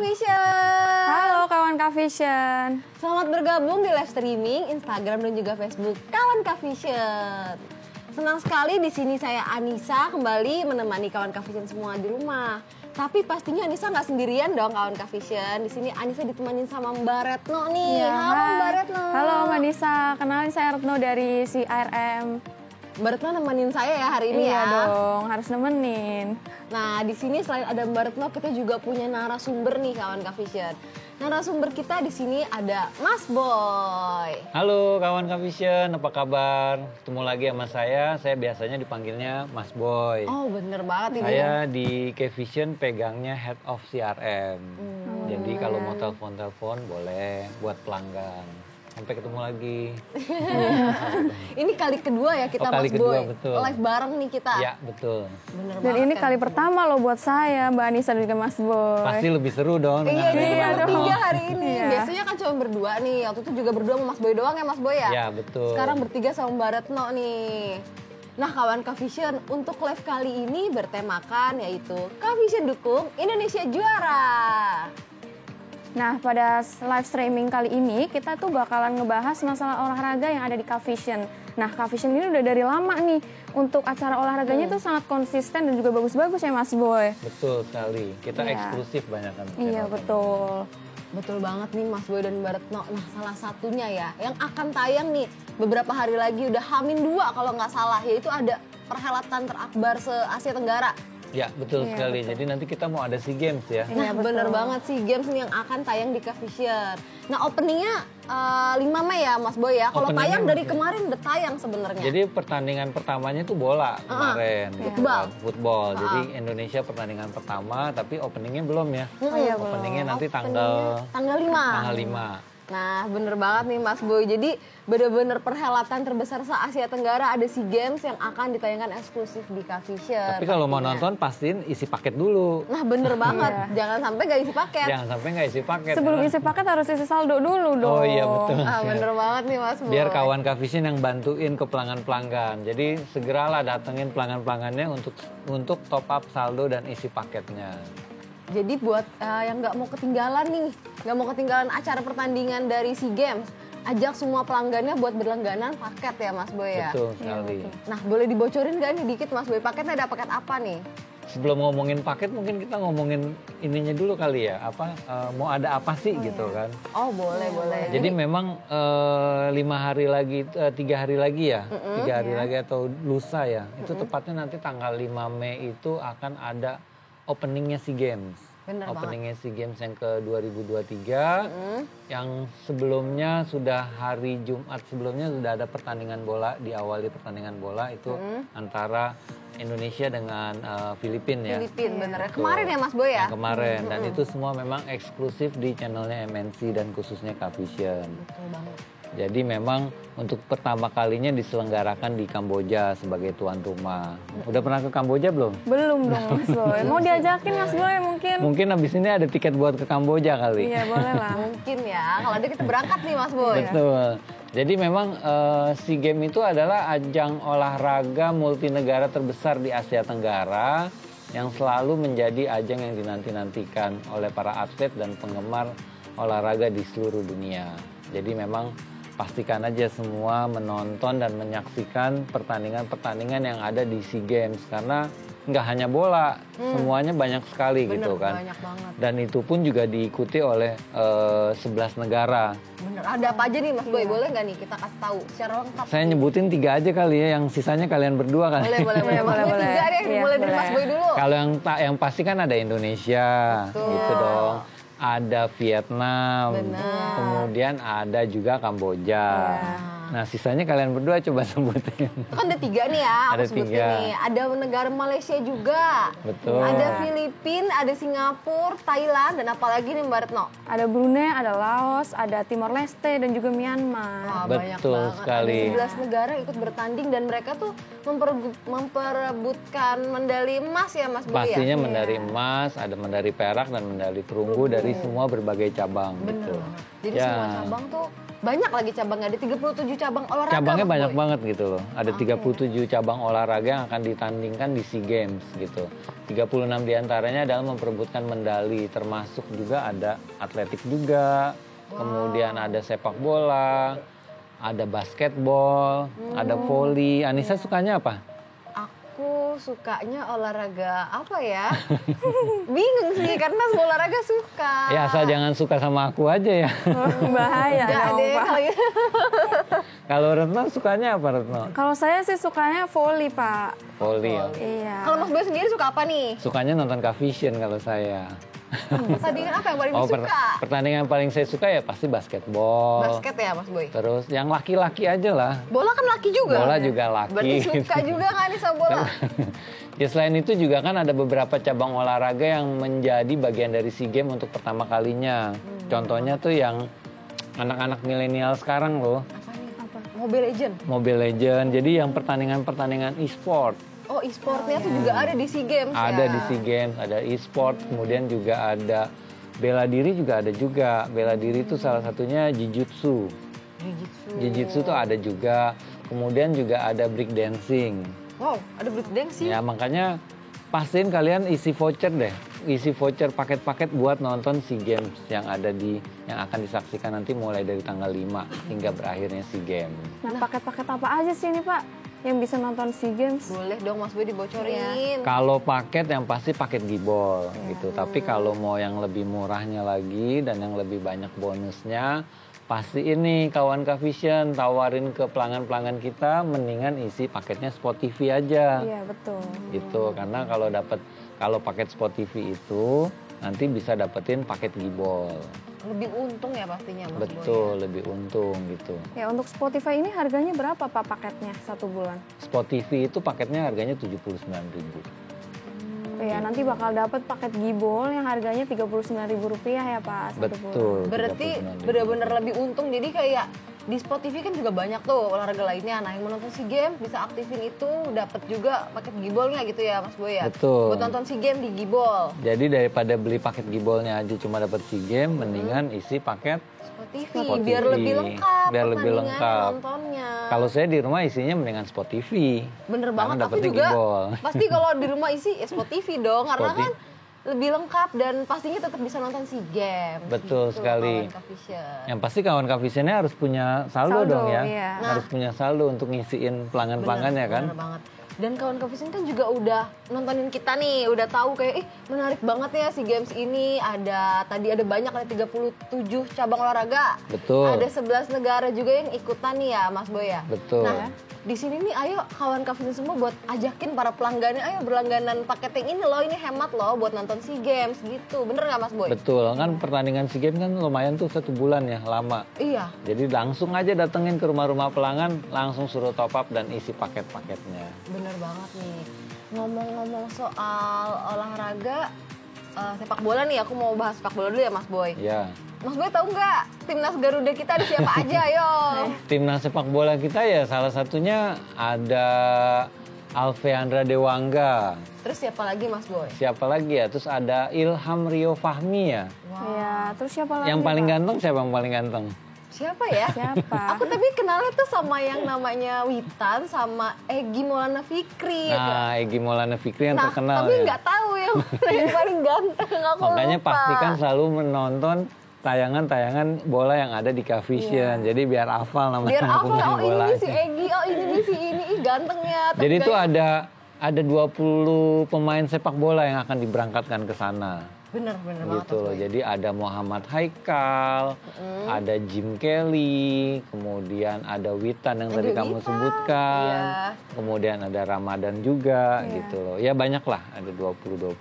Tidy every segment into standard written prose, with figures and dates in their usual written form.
Vision. Halo kawan Kak Vision. Selamat bergabung di live streaming Instagram dan juga Facebook kawan Kak Vision. Senang sekali di sini saya Anissa kembali menemani kawan Kak Vision semua di rumah. Tapi pastinya Anissa nggak sendirian dong kawan Kak Vision. Di sini Anissa ditemenin sama Mbak Retno nih. Ya, Halo Mbak Retno. Halo Mbak Nisa, kenalin saya Retno dari CRM. Mbak Retno nemenin saya ya hari ini Iya ya. dong, harus nemenin. Nah di sini selain ada Mbak Retno kita juga punya narasumber nih kawan Kak Vision. Narasumber kita di sini ada Mas Boy. Halo kawan Kak Vision, apa kabar? Ketemu lagi sama saya biasanya dipanggilnya Mas Boy. Oh bener banget ini. Saya di Kak Vision pegangnya Head of CRM. Jadi kalau mau telepon boleh buat pelanggan. Sampai ketemu lagi. Ini kali kedua ya kita kali Mas kedua, Boy. betul. Live bareng nih kita. Ya betul. Bener Dan banget ini kan? kali pertama loh buat saya, Mbak Anissa dan juga Mas Boy. Pasti lebih seru dong dengan Iya, ada iya Mbak Retno. bertiga hari ini. Iya. Biasanya kan cuma berdua nih. Waktu itu juga berdua sama Mas Boy doang ya Mas Boy ya? Ya betul. Sekarang bertiga sama Mbak Retno nih. Nah kawan Kak Vision, untuk live kali ini bertemakan yaitu Kak Vision dukung Indonesia juara. Nah, pada live streaming kali ini kita tuh bakalan ngebahas masalah olahraga yang ada di Kak Vision. Nah, Kak Vision ini udah dari lama nih. Untuk acara olahraganya tuh sangat konsisten dan juga bagus-bagus ya Mas Boy. Betul sekali. Kita Iya. eksklusif banyak kan. Iya, betul. Betul banget nih Mas Boy dan Mbak Retno. Nah salah satunya ya yang akan tayang nih beberapa hari lagi udah H-2 kalau nggak salah. Yaitu ada perhelatan terakbar se-Asia Tenggara. Ya betul Iya, sekali. betul. Jadi nanti kita mau ada SEA Games ya. Nah Iya, bener betul. banget sih games nih yang akan tayang di Kak Vision. Nah openingnya 5 Mei ya Mas Boy ya. Kalau Openingnya tayang dari mungkin. kemarin udah tayang sebenarnya. Jadi pertandingan pertamanya itu bola kemarin, gitu Football. kan, football. Jadi Indonesia pertandingan pertama, tapi openingnya belum ya. iya, belum. Openingnya nanti Openingnya tanggal 5. tanggal 5. Nah bener banget nih Mas Boy. Jadi bener-bener perhelatan terbesar se-Asia Tenggara ada SEA Games yang akan ditayangkan eksklusif di Kak Vision. Tapi kalau mau pastinya. nonton pastiin isi paket dulu. Nah bener banget. Jangan sampai gak isi paket. Jangan sampai nggak isi paket. Sebelum karena- isi paket harus isi saldo dulu dong. Oh iya betul. Bener banget nih Mas Boy. Biar kawan Kak Vision yang bantuin ke pelanggan-pelanggan. Jadi segeralah datengin pelanggan-pelanggannya untuk top up saldo dan isi paketnya. Jadi buat yang nggak mau ketinggalan nih, nggak mau ketinggalan acara pertandingan dari SEA Games, ajak semua pelanggannya buat berlangganan paket ya Mas Boy ya. Betul sekali. Nah boleh dibocorin nggak nih dikit Mas Boy, paketnya ada paket apa nih? Sebelum ngomongin paket mungkin kita ngomongin ininya dulu kali ya. Mau ada apa sih gitu kan. Oh boleh. Jadi memang 3 hari lagi ya, 3 hari lagi atau lusa ya. Itu tepatnya nanti tanggal 5 Mei itu akan ada openingnya SEA Games. Bener Openingnya SEA Games yang ke 2023. Yang sebelumnya sudah hari Jumat sebelumnya sudah ada pertandingan bola, diawali pertandingan bola itu antara Indonesia dengan Filipina ya. Filipin bener ya. Betul. Kemarin ya Mas Boy ya? Yang kemarin dan itu semua memang eksklusif di channelnya MNC dan khususnya Kak Vision. Betul banget. Jadi memang untuk pertama kalinya diselenggarakan di Kamboja sebagai tuan rumah. Udah pernah ke Kamboja belum? Belum dong Mas Boy. Mau diajakin Mas Boy mungkin? Mungkin habis ini ada tiket buat ke Kamboja kali. Iya boleh lah. Mungkin ya, kalau ada kita berangkat nih Mas Boy. Betul. Jadi memang SEA Games itu adalah ajang olahraga multinegara terbesar di Asia Tenggara yang selalu menjadi ajang yang dinanti-nantikan oleh para atlet dan penggemar olahraga di seluruh dunia. Jadi memang pastikan aja semua menonton dan menyaksikan pertandingan-pertandingan yang ada di SEA Games karena nggak hanya bola, semuanya banyak sekali Bener, gitu kan. banyak banget. Dan itu pun juga diikuti oleh 11 negara. Bener, ada apa aja nih Mas Boy? Boleh nggak nih kita kasih tahu secara lengkap? Saya nyebutin 3 aja kali ya, yang sisanya kalian berdua kali. Boleh. Mas Boy boleh. 3 deh, Iya, mulai dari boleh. Mas Boy dulu. Kalau yang pasti kan ada Indonesia, gitu dong. Ada Vietnam, Benar. kemudian ada juga Kamboja. Nah sisanya kalian berdua coba sebutin. Itu kan ada 3 nih ya, aku Ada sebutin 3. nih. Ada negara Malaysia juga. Betul. Ada Filipina, ada Singapura, Thailand, dan apalagi nih Mbak Retno? Ada Brunei, ada Laos, ada Timor Leste dan juga Myanmar. Wah, banyak Betul banget. sekali. Ada 11 negara yang ikut bertanding dan mereka tuh memperebutkan medali emas ya Mas Boy ya? Pastinya medali emas, ada medali perak dan medali perunggu dari semua berbagai cabang. Bener Gitu. banget. Jadi Ya. semua cabang tuh Banyak lagi cabangnya, ada 37 cabang olahraga. Cabangnya Mas banyak Boy. banget gitu loh. Ada 37 cabang olahraga yang akan ditandingkan di SEA Games gitu. 36 diantaranya adalah memperebutkan medali, termasuk juga ada atletik juga, kemudian ada sepak bola, ada basketbol, ada voli. Anissa sukanya apa? Aku sukanya olahraga apa ya? Bingung sih, karena semua olahraga suka. Ya asal jangan suka sama aku aja ya. Bahaya Enggak dong, deh Pak. kalau gitu. Kalau Retno sukanya apa Retno? Kalau saya sih sukanya volley, Pak. Voli ya. Iya. Kalau Mas Boy sendiri suka apa nih? Sukanya nonton Vision kalau saya. Pertandingan apa yang paling Oh, disuka? pertandingan paling saya suka ya pasti basketball. Basket ya Mas Boy? Terus yang laki-laki aja lah. Bola kan laki juga? Bola juga laki. Berarti suka juga kan nih sama bola? Ya selain itu juga kan ada beberapa cabang olahraga yang menjadi bagian dari SEA Games untuk pertama kalinya. Contohnya tuh yang anak-anak milenial sekarang loh, Apa nih? Apa? Mobile Legend? Mobile Legend. Jadi yang pertandingan-pertandingan e-sport. Oh e-sportnya tuh juga ada di SEA Games Ada ya? di SEA Games, ada e-sport, kemudian juga ada bela diri juga ada juga. Bela diri itu salah satunya Jiu-Jitsu. Jiu-Jitsu tuh ada juga. Kemudian juga ada break dancing. Wow, ada breakdancing? Ya makanya pastiin kalian isi voucher deh. Isi voucher paket-paket buat nonton SEA Games yang akan disaksikan nanti mulai dari tanggal 5 hingga berakhirnya SEA Games. Nah, paket-paket apa aja sih ini, Pak? Yang bisa nonton SEA Games? Boleh dong Mas Boy dibocorin. Kalau paket yang pasti paket gibol gitu. Tapi kalau mau yang lebih murahnya lagi dan yang lebih banyak bonusnya, pasti ini kawan Vision tawarin ke pelanggan-pelanggan kita mendingan isi paketnya Sport TV aja. Iya, betul. Gitu. Karena kalau paket Sport TV itu nanti bisa dapetin paket gibol. Lebih untung ya pastinya Mas Boy. Betul, lebih untung gitu. Ya, untuk Spotify ini harganya berapa, Pak, paketnya 1 bulan? Sport TV itu paketnya harganya 79.000. Ya, nanti bakal dapat paket gibol yang harganya Rp39.000 ya, Pak, 1 bulan. Betul. Berarti 39.000. benar-benar lebih untung. Jadi kayak di Sport TV kan juga banyak tuh olahraga lainnya. Nah yang mau nonton SEA Games bisa aktifin itu, dapat juga paket gibolnya gitu ya Mas Boy ya? Betul. Buat nonton SEA Games di gibol. Jadi daripada beli paket gibolnya aja cuma dapat SEA Games, mendingan isi paket. Sport TV, Sport biar TV. lebih lengkap Biar lebih pertandingan, lengkap. nontonnya. Kalau saya di rumah isinya mendingan Sport TV. Bener Karena banget, tapi dapetnya juga gibol. pasti kalau di rumah isi ya Sport TV dong, karena Sport TV. kan lebih lengkap dan pastinya tetap bisa nonton SEA Games. Betul gitu, sekali. kawan Vision. Yang pasti kawan Visionnya harus punya saldo Saldo, dong ya. iya. Harus punya saldo untuk ngisiin pelanggan-pelanggannya kan. Bener banget. Dan kawan Vision kan juga udah nontonin kita nih, udah tahu kayak menarik banget ya SEA Games ini. Tadi ada banyak, ada 37 cabang olahraga. Betul. Ada 11 negara juga yang ikutan nih ya Mas Boy ya. Betul. Nah, di sini nih ayo kawan Vision semua buat ajakin para pelanggannya, ayo berlangganan paket yang ini loh, ini hemat loh buat nonton SEA Games gitu. Bener nggak Mas Boy? Betul, kan pertandingan SEA Games kan lumayan tuh 1 bulan ya, lama. Iya. Jadi langsung aja datengin ke rumah-rumah pelanggan, langsung suruh top up dan isi paket-paketnya. Bener banget nih. Ngomong-ngomong soal olahraga, sepak bola nih, aku mau bahas sepak bola dulu ya Mas Boy. Ya, Mas Boy tahu nggak timnas Garuda kita ada siapa aja? Ayo. timnas sepak bola kita ya salah satunya ada Alveandra Dewangga. Terus siapa lagi Mas Boy? Siapa lagi ya? Terus ada Ilham Rio Fahmi ya. Iya, terus siapa lagi, Yang paling Pak? ganteng siapa yang paling ganteng? Siapa ya? Siapa? Aku tapi kenalnya tuh sama yang namanya Witan sama Egy Maulana Fikri. Nah, Egy Maulana Fikri yang Nah, terkenal tapi ya. nggak tahu yang mana yang paling ganteng. Aku Makanya lupa. pastikan selalu menonton tayangan-tayangan bola yang ada di Vision. Jadi biar hafal nama biar apa? pemain Oh ini bola. nih si Egy, oh ini nih si ini, ih gantengnya. Tapi Jadi itu gaya- ada 20 pemain sepak bola yang akan diberangkatkan ke sana. bener banget. Gitu loh. Jadi ada Muhammad Haikal, ada Jim Kelly, kemudian ada Witan yang Ada tadi kamu Witan, sebutkan. iya. Kemudian ada Ramadan juga gitu loh. Ya banyak lah, ada 20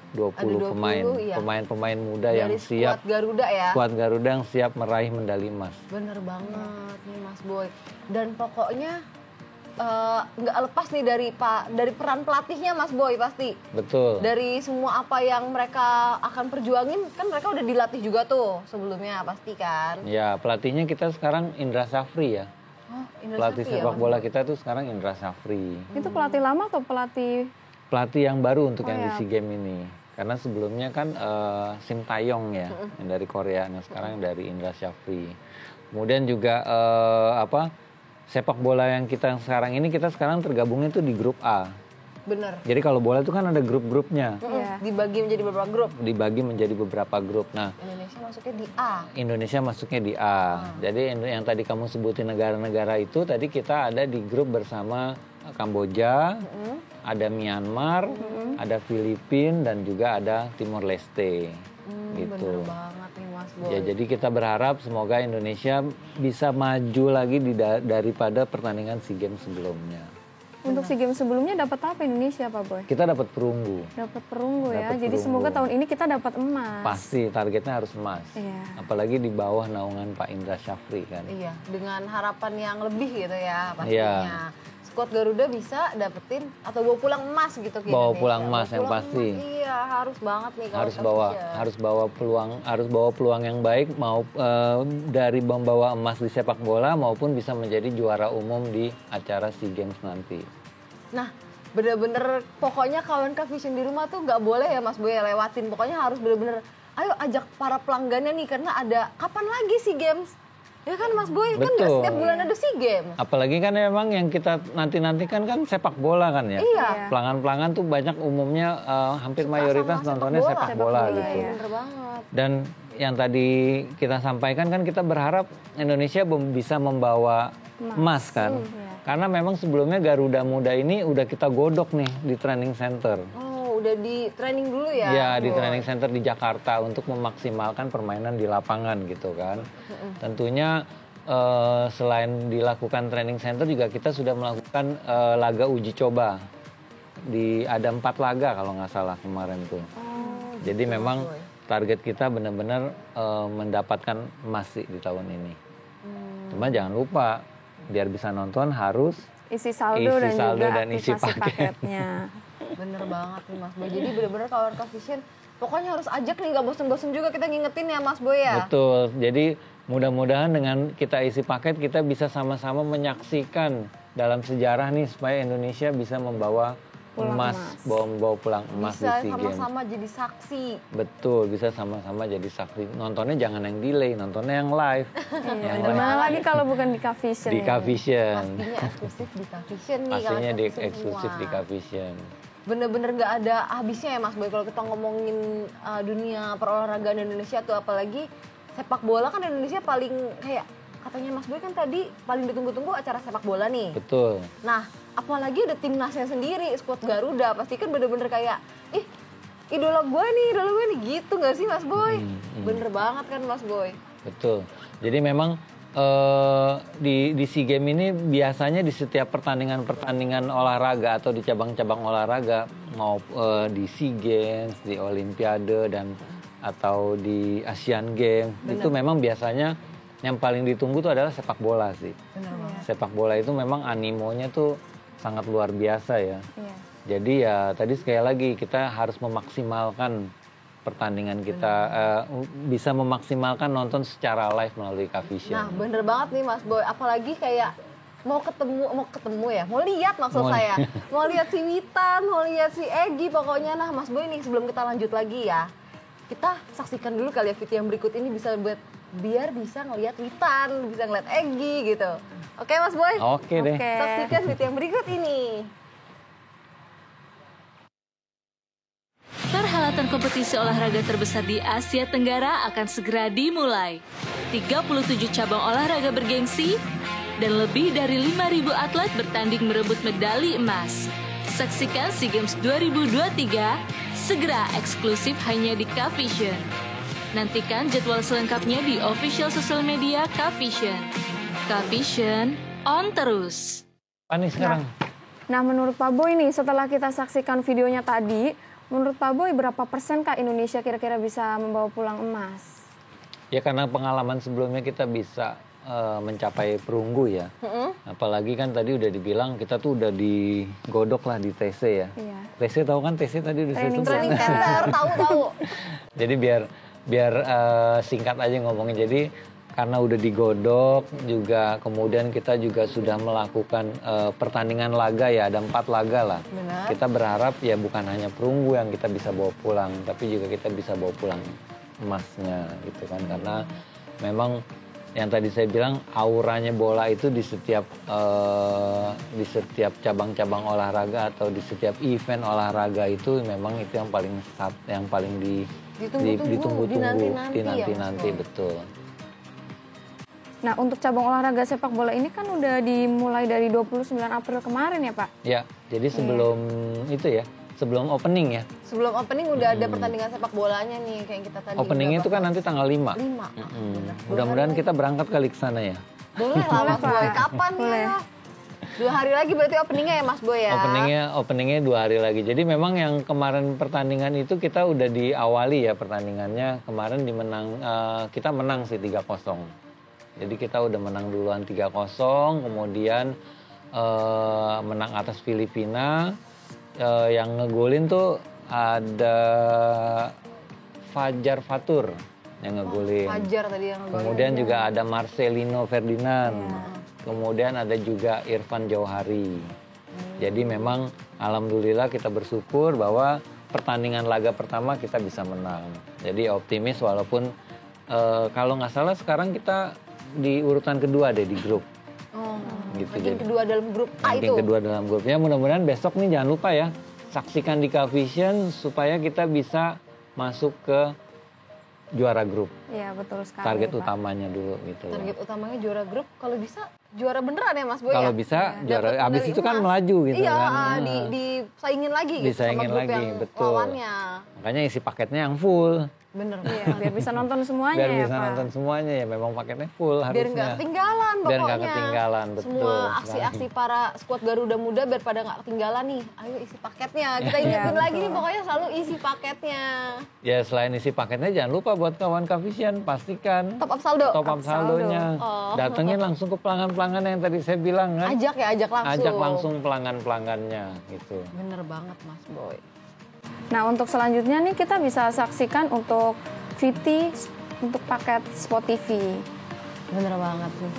pemain. iya. Pemain-pemain muda Dari yang siap skuad Garuda ya. skuad Garuda yang siap meraih medali emas. Bener banget nih Mas Boy. Dan pokoknya nggak lepas nih dari peran pelatihnya Mas Boy pasti. Betul. Dari semua apa yang mereka akan perjuangin, kan mereka udah dilatih juga tuh sebelumnya pasti kan. Ya, pelatihnya kita sekarang Indra Safri ya. Oh, Indra Pelatih Safri ya, sepak Mas bola Boy? kita tuh sekarang Indra Safri. Itu pelatih lama atau pelatih? Pelatih yang baru untuk Oh yang di ya. SEA Games ini. Karena sebelumnya kan Sim Taeyong ya, yang dari Korea. Nah sekarang dari Indra Syafri. Kemudian juga sepak bola yang kita sekarang ini, kita sekarang tergabungnya tuh di grup A. Bener. Jadi kalau bola itu kan ada grup-grupnya. Dibagi menjadi beberapa grup. Dibagi menjadi beberapa grup. Nah, Indonesia masuknya di A. Indonesia masuknya di A. Jadi yang tadi kamu sebutin negara-negara itu, tadi kita ada di grup bersama Kamboja, ada Myanmar, ada Filipina, dan juga ada Timor Leste. Gitu. Bener banget nih Mas Boy. Ya, jadi kita berharap semoga Indonesia bisa maju lagi daripada pertandingan SEA Games sebelumnya. Untuk SEA Games sebelumnya dapat apa Indonesia Pak Boy? Kita dapat perunggu. Dapat perunggu ya. Dapat Jadi perunggu. semoga tahun ini kita dapat emas. Pasti targetnya harus emas. Iya. Apalagi di bawah naungan Pak Indra Syafri kan. Iya, dengan harapan yang lebih gitu ya pastinya. Iya. Skuad Garuda bisa dapetin atau bawa pulang emas gitu ke Bawa Indonesia. pulang emas Bawa yang pulang pasti. emas. Iya, harus banget nih kalau harus bawa peluang yang baik, mau dari membawa emas di sepak bola maupun bisa menjadi juara umum di acara SEA Games nanti. Nah, bener-bener pokoknya kawan Vision di rumah tuh nggak boleh ya Mas Boy ya lewatin. Pokoknya harus bener-bener ayo ajak para pelanggannya nih karena ada kapan lagi SEA Games? Ya kan Mas Boy, kan nggak Betul. setiap bulan ada SEA Games. Apalagi kan memang yang kita nanti-nantikan kan sepak bola kan ya. Iya. Pelanggan-pelanggan tuh banyak umumnya hampir mayoritas sama nontonnya sepak bola gitu. Iya, bener banget. Dan yang tadi kita sampaikan kan kita berharap Indonesia bisa membawa emas kan. Karena memang sebelumnya Garuda Muda ini udah kita godok nih di training center. Oh, udah di training dulu ya? Ya, di Boy? training center di Jakarta untuk memaksimalkan permainan di lapangan gitu kan. Tentunya selain dilakukan training center juga kita sudah melakukan laga uji coba. Ada 4 laga kalau nggak salah kemarin tuh. Jadi memang target kita benar-benar mendapatkan emas sih di tahun ini. Cuma jangan lupa, biar bisa nonton harus Isi saldo dan juga isi aktivasi paket. paketnya. Bener banget nih Mas Boy. Jadi bener-bener kawan Vision pokoknya harus ajak nih, nggak bosen-bosen juga kita ngingetin ya Mas Boy ya. Betul. Jadi mudah-mudahan dengan kita isi paket kita bisa sama-sama menyaksikan dalam sejarah nih supaya Indonesia bisa membawa emas, bawa pulang emas Bisa di SEA Games. sama-sama jadi saksi. Betul, bisa sama-sama jadi saksi. Nontonnya jangan yang delay, nontonnya yang live. Iya, dimana lagi kalau bukan di Vision. Di Vision. Pastinya eksklusif di Vision nih. Pastinya kawan di Vision eksklusif semua. di Vision. Bener-bener nggak ada habisnya ya Mas Boy kalau kita ngomongin dunia perolahragaan Indonesia tuh, apalagi sepak bola kan Indonesia paling kayak katanya Mas Boy kan tadi paling ditunggu-tunggu acara sepak bola nih. Betul. Nah, apalagi ada timnasnya sendiri, skuad Garuda, pasti kan bener-bener kayak, ih idola gue nih gitu nggak sih Mas Boy? Bener banget kan Mas Boy? Betul. Jadi memang di SEA Games ini biasanya di setiap pertandingan olahraga atau di cabang-cabang olahraga, mau di SEA Games, di Olimpiade dan atau di Asian Games, itu memang biasanya yang paling ditunggu tuh adalah sepak bola sih. Bener banget. Sepak bola itu memang animonya tuh sangat luar biasa ya. Iya. Jadi ya tadi sekali lagi kita harus memaksimalkan pertandingan kita, bisa memaksimalkan nonton secara live melalui Vision. Nah, bener banget nih Mas Boy, apalagi kayak mau ketemu ya, mau lihat maksud saya. Mau lihat si Witan, mau lihat si Egy, pokoknya nah Mas Boy nih sebelum kita lanjut lagi ya. Kita saksikan dulu kali ya video yang berikut ini biar bisa ngelihat Witan, bisa ngelihat Egy gitu. Oke Mas Boy? Oke deh. Saksikan video yang berikut ini. Perhelatan kompetisi olahraga terbesar di Asia Tenggara akan segera dimulai. 37 cabang olahraga bergengsi dan lebih dari 5.000 atlet bertanding merebut medali emas. Saksikan SEA Games 2023 segera eksklusif hanya di Vision. Nantikan jadwal selengkapnya di official sosial media Vision. Vision on terus. Apa nih sekarang? Nah, menurut Pak Boy nih, setelah kita saksikan videonya tadi, menurut Pak Boy berapa persen Kak Indonesia kira-kira bisa membawa pulang emas? Ya karena pengalaman sebelumnya kita bisa mencapai perunggu ya. Apalagi kan tadi udah dibilang kita tuh udah digodok lah di TC ya. Iya. TC tahu kan TC tadi udah saya sebut. Training center, tahu. Jadi biar singkat aja ngomongin. Jadi karena udah digodok juga, kemudian kita juga sudah melakukan pertandingan laga ya, ada 4 laga lah. Benar. Kita berharap ya bukan hanya perunggu yang kita bisa bawa pulang, tapi juga kita bisa bawa pulang emasnya gitu kan, karena memang yang tadi saya bilang auranya bola itu di setiap cabang-cabang olahraga atau di setiap event olahraga itu memang itu yang paling ditunggu-tunggu, dinanti-nanti ya, betul. Nah, untuk cabang olahraga sepak bola ini kan udah dimulai dari 29 April kemarin ya, Pak? Ya, jadi sebelum itu ya, sebelum opening ya. Sebelum opening udah ada pertandingan sepak bolanya nih kayak kita tadi. Openingnya itu kan nanti tanggal 5. 5. Mudah-mudahan kita berangkat kali ke sana ya. Boleh lah Mas Boy. Kapan ya? 2 hari lagi berarti openingnya ya Mas Boy ya? Openingnya 2 hari lagi. Jadi memang yang kemarin pertandingan itu kita udah diawali ya pertandingannya. Kemarin kita menang sih 3-0. Jadi kita udah menang duluan 3-0, kemudian menang atas Filipina. Yang ngegolin tuh ada Fajar Fatur yang ngegolin. Fajar tadi yang ngegolin. Kemudian juga ada Marcelino Ferdinand. Kemudian ada juga Irfan Jauhari. Jadi memang alhamdulillah kita bersyukur bahwa pertandingan laga pertama kita bisa menang. Jadi optimis walaupun kalau nggak salah sekarang kita di urutan kedua deh di grup. Gitu, ranking kedua dalam grup A itu. Ranking kedua dalam grupnya. Mudah-mudahan besok nih jangan lupa ya, saksikan di Kavision supaya kita bisa masuk ke juara grup. Iya, betul sekali. Target Pak. utamanya dulu gitu. Target utamanya juara grup, kalau bisa juara beneran ya Mas Boy Kalau ya? bisa juara, Dapat abis medali itu kan emas. melaju gitu iya, kan. disaingin lagi gitu Disaingin sama grup lagi, yang betul. lawannya. Makanya isi paketnya yang full. Bener. Iya, biar bisa nonton semuanya Biar ya, bisa Pak. nonton semuanya ya, memang paketnya full harusnya. Biar nggak ketinggalan pokoknya. Biar nggak ketinggalan, betul. Semua aksi-aksi para skuad Garuda Muda biar pada nggak ketinggalan nih. Ayo isi paketnya. Kita ingetin lagi nih pokoknya selalu isi paketnya. Ya selain isi paketnya jangan lupa buat kawan Kavision pastikan Top up saldo. top up saldonya. Oh. Datengin langsung ke pelanggan-pelanggan yang tadi saya bilang kan. Ajak langsung. Ajak langsung pelanggan-pelanggannya gitu. Bener banget Mas Boy. Nah, untuk selanjutnya nih kita bisa saksikan untuk VT untuk paket Sport TV. Bener banget nih.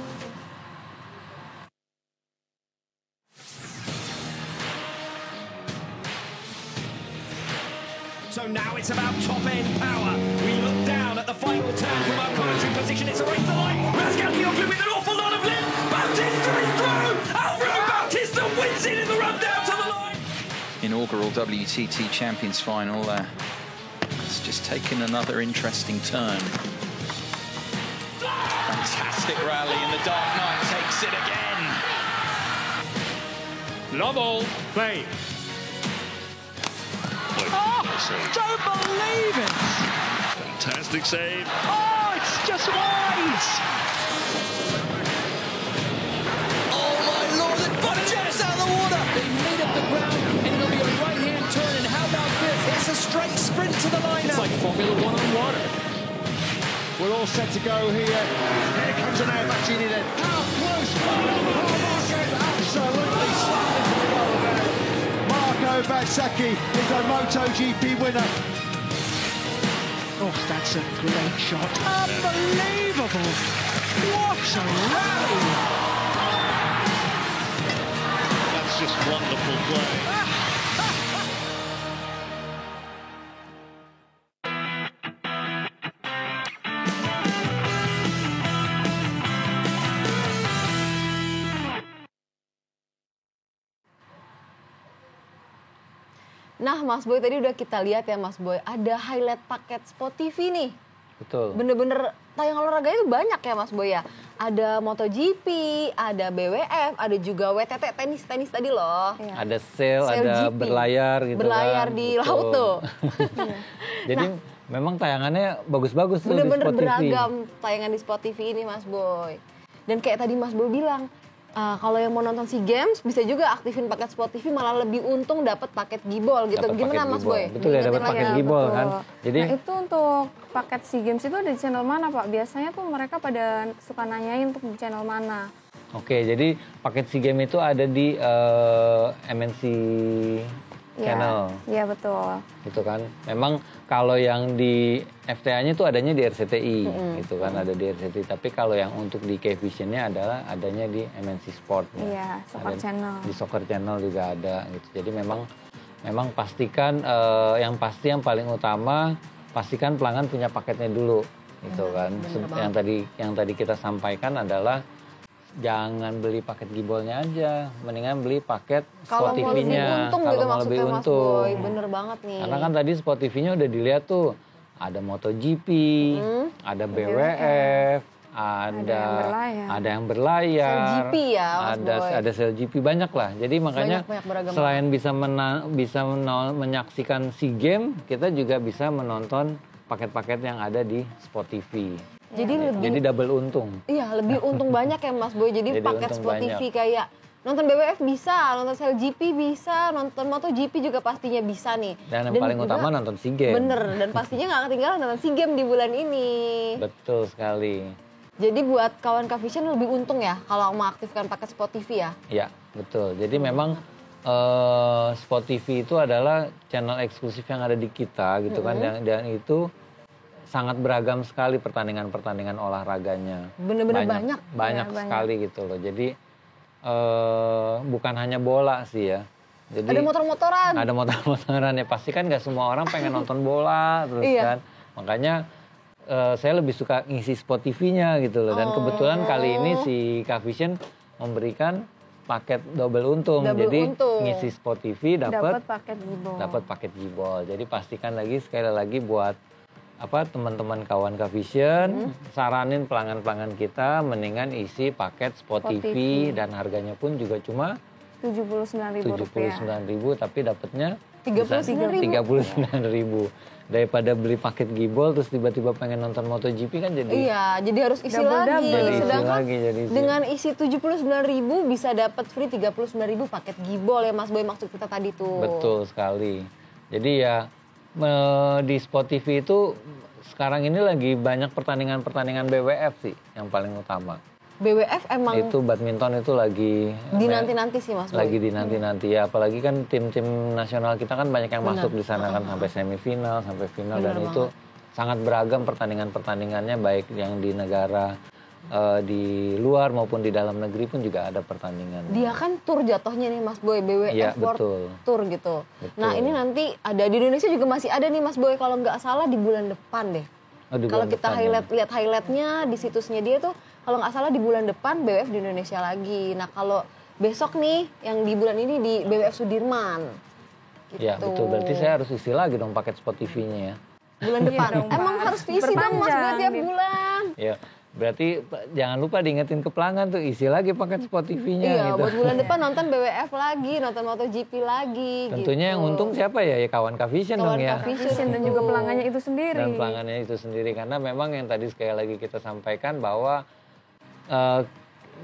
So now it's about top-end power. We look down at the final turn from our commentary position. It's a race to line. Pascal Dioglu with an awful lot of lift. Bautista is through. Alvaro Bautista wins it in the run down to the line. Inaugural WTT Champions Final. It's just taken another interesting turn. Fantastic rally, and the Dark Knight takes it again. Lovell, play. Oh, don't believe it! Fantastic save. Oh, it's just wide! Oh my lord, the ball jumps out of the water! They meet up the ground, and it'll be a right-hand turn, and how about this? It's a straight sprint to the line. It's like Formula One on water. We're all set to go here. Here comes an air match in it. How close! Oh, Marco absolutely slammed into the wall there. Marco Bazzecchi is a MotoGP winner. Oh, that's a great shot. Unbelievable! What a rally! That's just wonderful play. Nah Mas Boy tadi udah kita lihat ya Mas Boy, ada highlight paket Sport TV nih. Betul. Bener-bener tayangan olahraga itu banyak ya Mas Boy ya. Ada MotoGP, ada BWF, ada juga WTT tenis tadi loh. Iya. Ada sail, ada GP. berlayar gitu Berlayar kan. di Betul. laut tuh. Jadi memang tayangannya bagus-bagus tuh di Bener-bener Sport TV. beragam tayangan di Sport TV ini Mas Boy. Dan kayak tadi Mas Boy bilang, kalau yang mau nonton SEA Games bisa juga aktifin paket Sport TV, malah lebih untung dapat paket Gibol gitu. Dapat Gimana paket Mas Gibol. Boy? Betul ya, dapat Diingetin paket lagi. Gibol kan. Betul. Jadi Nah, itu untuk paket SEA Games itu ada di channel mana, Pak? Biasanya tuh mereka pada suka nanyain untuk di channel mana. Oke, jadi paket SEA Games itu ada di MNC channel. Iya betul. Gitu kan. Memang kalau yang di FTA-nya itu adanya di RCTI, gitu kan, ada di RCTI. Tapi kalau yang untuk di K-Vision-nya adalah adanya di MNC Sport. Iya, Soccer Channel. Di Soccer Channel juga ada gitu. Jadi memang pastikan yang paling utama pastikan pelanggan punya paketnya dulu, gitu kan. Yang tadi kita sampaikan adalah jangan beli paket gibolnya aja, mendingan beli paket Sport TV-nya. Kalau mau lebih untung, bener banget nih. Karena kan tadi Sport TV-nya udah dilihat tuh, ada MotoGP, ada BWF, ada yang berlayar, SailGP ya, ada SailGP, banyak lah. Jadi makanya selain bisa menyaksikan SEA Games, kita juga bisa menonton paket-paket yang ada di Sport TV. Jadi double untung. Iya, lebih untung banyak ya Mas Boy. Jadi paket Sport TV kayak nonton BWF bisa, nonton SailGP bisa, nonton MotoGP juga pastinya bisa nih. Dan yang paling utama nonton SEA Games. Bener, dan pastinya nggak ketinggalan nonton SEA Games di bulan ini. Betul sekali. Jadi buat kawan K-Vision lebih untung ya kalau mau aktifkan paket Sport TV ya? Iya, betul. Jadi memang Sport TV itu adalah channel eksklusif yang ada di kita gitu kan, dan itu sangat beragam sekali pertandingan-pertandingan olahraganya. Bener-bener banyak sekali gitu loh. Jadi bukan hanya bola sih ya. Jadi ada motor-motoran. Ada motor-motoran ya, pasti kan nggak semua orang pengen nonton bola terus kan. Makanya saya lebih suka ngisi Sport TV-nya gitu loh. Dan kebetulan kali ini si K-Vision memberikan paket double untung. Jadi ngisi Sport TV dapat paket gibol. Jadi pastikan sekali lagi buat teman-teman kawan K-Vision, saranin pelanggan-pelanggan kita mendingan isi paket Sport TV dan harganya pun juga cuma Rp79.000 tapi dapatnya Rp39.000. Daripada beli paket gibol terus tiba-tiba pengen nonton MotoGP kan jadi. Iya, jadi harus isi lagi. Sedangkan dengan isi 79.000 bisa dapat free 39.000 paket gibol ya Mas Boy, maksud kita tadi tuh. Betul sekali. Jadi ya di Sport TV itu sekarang ini lagi banyak pertandingan-pertandingan BWF sih yang paling utama. BWF emang itu badminton itu lagi dinanti-nanti sih Mas Boy. Lagi dinanti-nanti ya, apalagi kan tim-tim nasional kita kan banyak yang masuk di sana kan sampai semifinal, sampai final. Dan itu sangat beragam pertandingan-pertandingannya, baik yang di negara di luar maupun di dalam negeri pun juga ada pertandingan. Dia kan tur jatuhnya nih Mas Boy, BWF ya, World Tour gitu. Betul. Nah ini nanti ada di Indonesia juga masih ada nih Mas Boy, kalau nggak salah di bulan depan deh. Kalau kita lihat highlightnya di situsnya dia tuh, kalau nggak salah di bulan depan BWF di Indonesia lagi. Nah kalau besok nih yang di bulan ini di BWF Sudirman. Gitu. Ya betul, berarti saya harus isi lagi dong paket Sport TV-nya ya. Bulan depan. Emang harus diisi dong Mas Boy tiap bulan. Ya. Berarti jangan lupa diingetin ke pelanggan tuh, isi lagi paket Sport TV-nya. Iya, gitu. buat bulan depan nonton BWF lagi, nonton MotoGP lagi. Tentunya yang untung siapa ya? Ya kawan K-Vision dong ya. K-Vision dan juga pelanggannya itu sendiri. Dan pelanggannya itu sendiri, karena memang yang tadi sekali lagi kita sampaikan bahwa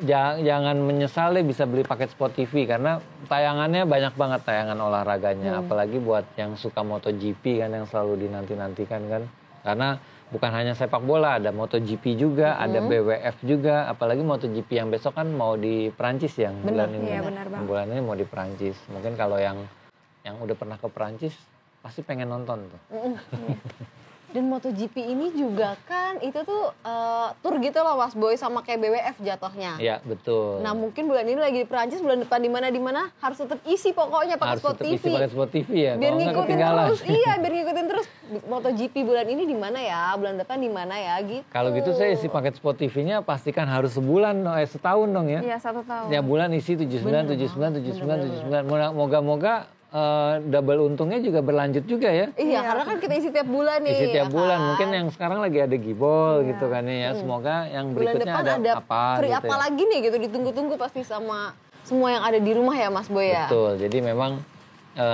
jangan menyesal deh bisa beli paket Sport TV, karena tayangannya banyak banget, tayangan olahraganya. Apalagi buat yang suka MotoGP kan, yang selalu dinanti-nantikan kan. Karena bukan hanya sepak bola, ada MotoGP juga, ada BWF juga. Apalagi MotoGP yang besok kan mau di Perancis yang bulan ini. Iya, benar banget. Bulan ini mau di Perancis. Mungkin kalau yang udah pernah ke Perancis pasti pengen nonton tuh. Dan MotoGP ini juga kan itu tuh tur gitu loh Mas Boy, sama kayak BWF jatuhnya. Iya, betul. Nah mungkin bulan ini lagi di Perancis, bulan depan di mana harus tetap isi pokoknya pakai Sport TV. Harus tetap isi pakai Sport TV ya. Biar ngikutin terus. Iya, biar ngikutin terus. MotoGP bulan ini di mana ya, bulan depan di mana ya gitu. Kalau gitu saya isi paket Sport TV-nya pastikan harus setahun dong ya. Iya, 1 tahun. Ya bulan isi 79. Moga-moga double untungnya juga berlanjut juga ya. Iya, karena kan kita isi tiap bulan nih. Isi tiap bulan, mungkin yang sekarang lagi ada gibol gitu kan ya. Semoga yang berikutnya ada apa free gitu apa lagi nih gitu, ditunggu-tunggu pasti sama semua yang ada di rumah ya Mas Boy ya. Betul, jadi memang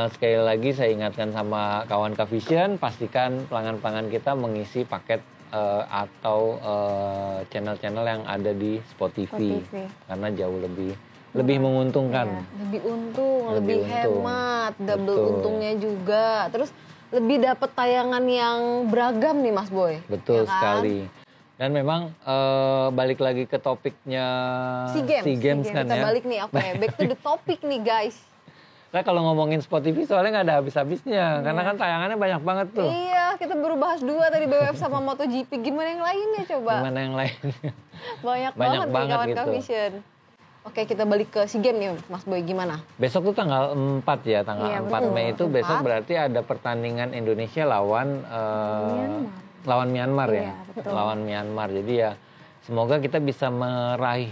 sekali lagi saya ingatkan sama kawan K-Vision, pastikan pelanggan-pelanggan kita mengisi paket atau channel-channel yang ada di Sport TV. Karena jauh lebih menguntungkan. Ya, lebih untung, lebih hemat, double untungnya juga. Terus lebih dapat tayangan yang beragam nih Mas Boy. Betul ya kan? sekali. Dan memang balik lagi ke topiknya SEA Games kan kita ya. balik nih, oke. Back to the topic nih guys. Saya kalau ngomongin Sport TV soalnya nggak ada habis-habisnya. Karena kan tayangannya banyak banget tuh. Iya, kita baru bahas 2 tadi BWF sama MotoGP. Gimana yang lainnya coba? Gimana yang lainnya? Banyak Banyak banget nih banget kawan gitu. Vision. Oke, kita balik ke SEA Games nih, Mas Boy, gimana? Besok tuh tanggal 4 ya, tanggal Iya, 4 Mei itu 4. besok berarti ada pertandingan Indonesia lawan Myanmar ya. Iya, betul. Lawan Myanmar. Jadi ya semoga kita bisa meraih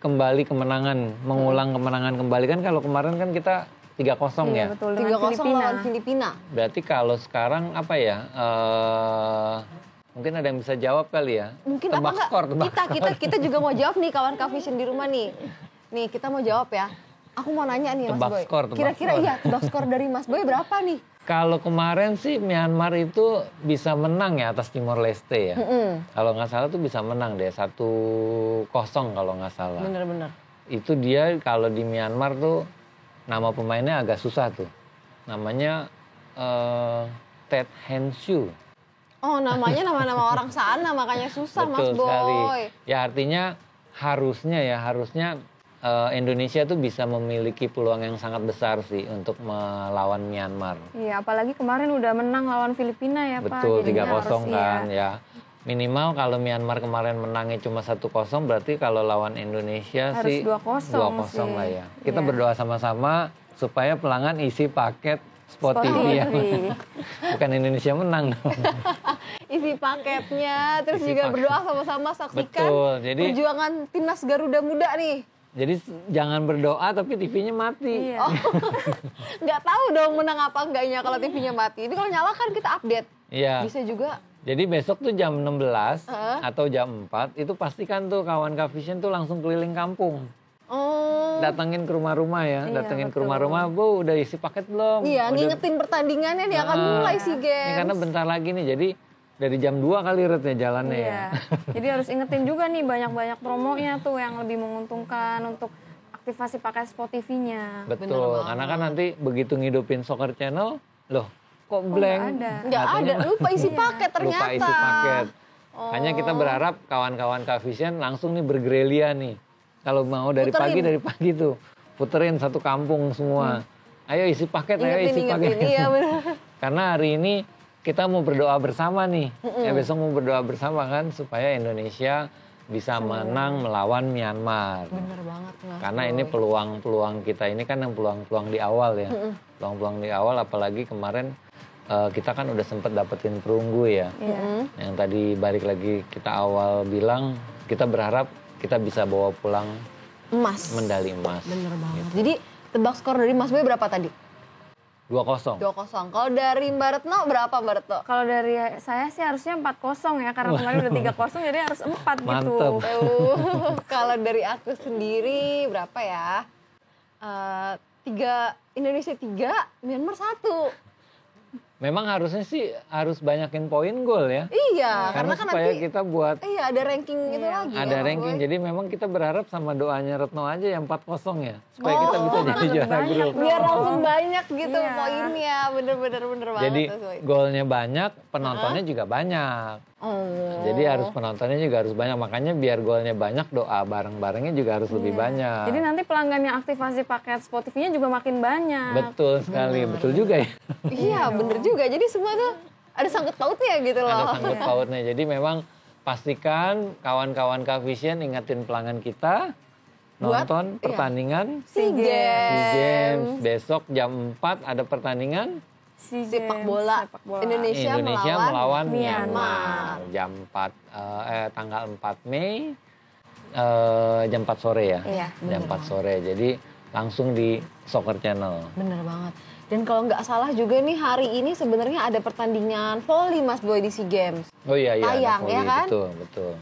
kembali kemenangan, mengulang kemenangan kembali. Kan kalau kemarin kan kita 3-0 Iya, ya. betul, dengan 3-0 Filipina. lawan Filipina. Berarti kalau sekarang apa ya? Mungkin ada yang bisa jawab kali ya. Mungkin tebak apa enggak? skor, tebak skor. Kita juga mau jawab nih kawan Vision di rumah nih. Nih, kita mau jawab ya. Aku mau nanya nih Mas Tebak Boy. skor, tebak Kira-kira skor. iya, tebak skor dari Mas Boy berapa nih? Kalau kemarin sih Myanmar itu bisa menang ya atas Timor Leste ya. Kalau nggak salah tuh bisa menang deh 1-0 kalau nggak salah. Bener-bener. Itu dia kalau di Myanmar tuh nama pemainnya agak susah tuh. Namanya Ted Henshu. Oh, namanya nama-nama orang sana, makanya susah Mas Betul Boy. sekali. Ya artinya harusnya Indonesia tuh bisa memiliki peluang yang sangat besar sih untuk melawan Myanmar. Iya, apalagi kemarin udah menang lawan Filipina ya Pak. Betul, Jadinya 3-0 harus, kan iya. ya. Minimal kalau Myanmar kemarin menangnya cuma 1-0, berarti kalau lawan Indonesia Harus sih 2-0 2-0 lah ya. Kita Iya. berdoa sama-sama supaya pelanggan isi paket Sport TV ya. Bukan Indonesia menang dong. Isi paketnya, terus Isi juga paket. berdoa sama-sama saksikan Betul, jadi- perjuangan timnas Garuda Muda nih. Jadi jangan berdoa tapi TV-nya mati. Iya. Nggak tahu dong menang apa enggaknya kalau TV-nya mati. Ini kalau nyala kan kita update. Iya. Bisa juga. Jadi besok tuh jam 16 atau jam 4 itu pastikan tuh kawan Vision tuh langsung keliling kampung. Oh. Datengin ke rumah-rumah ya, Iya, datengin ke betul. rumah-rumah, Bu udah isi paket belum? Iya, Udah- ngingetin pertandingannya nih akan mulai SEA Games. Ini karena bentar lagi nih, jadi dari jam 2 kali Red ya jalannya ya. Iya. Jadi harus ingetin juga nih banyak-banyak promonya tuh yang lebih menguntungkan untuk aktivasi pakai Sport TV-nya. Betul, karena kan nanti begitu ngidupin Soccer Channel, loh kok blank? Nggak ada, lupa isi paket ternyata. Lupa isi paket. Oh. Hanya kita berharap kawan-kawan Vision langsung nih bergerilya nih. Kalau mau dari Puterin. pagi tuh, puterin satu kampung semua. Ayo isi paket, ayo isi paket. Iya benar. Karena hari ini kita mau berdoa bersama nih. Ya besok mau berdoa bersama kan supaya Indonesia bisa menang melawan Myanmar. Bener banget Mas Karena Boy. ini peluang-peluang kita ini kan yang peluang-peluang di awal ya. Peluang-peluang di awal apalagi kemarin kita kan udah sempet dapetin perunggu ya. Yang tadi balik lagi kita awal bilang kita berharap kita bisa bawa pulang emas. medali emas. Bener banget. Jadi tebak skor dari Mas Boy berapa tadi? 2-0. 2-0. Kalau dari Mbak Retno berapa Mbak Retno? Kalau dari saya sih harusnya 4-0 ya, karena kemarin udah 3-0 jadi harus 4 gitu. Mantep. Kalau dari aku sendiri berapa ya? 3 Indonesia 3, Myanmar 1. Memang harusnya sih harus banyakin poin gol ya. Iya, Karena kan supaya nanti kita buat iya ada ranking itu lagi. ya, ada Mas ranking. Boy. Jadi memang kita berharap sama doanya Retno aja yang 4-0 ya. Supaya kita bisa jadi lebih juara banyak grup. dong. Biar langsung banyak gitu Iya. poinnya. Bener banget. Jadi Mas Boy. golnya banyak, penontonnya juga banyak. Oh. Jadi harus penontonnya juga harus banyak. Makanya biar golnya banyak, doa bareng-barengnya juga harus lebih banyak. Jadi nanti pelanggan yang aktivasi paket Sport TV-nya juga makin banyak. Betul sekali, betul juga ya. Iya, bener juga. Jadi semua tuh ada sangkut pautnya gitu loh. Ada sangkut pautnya. Jadi memang pastikan kawan-kawan Vision ingetin pelanggan kita Buat, nonton pertandingan SEA Games. SEA Games. Besok jam 4 ada pertandingan SEA Sepak Games, bola sepak bola. Indonesia melawan Myanmar. Myanmar. Jam 4 tanggal 4 Mei jam 4 sore ya. Iya, Jam 4 sore. Jadi langsung di Soccer Channel. Bener banget. Dan kalau nggak salah juga nih hari ini sebenarnya ada pertandingan volley Mas Boy di SEA Games. Oh iya ada Tayang, volley, ya kan? betul.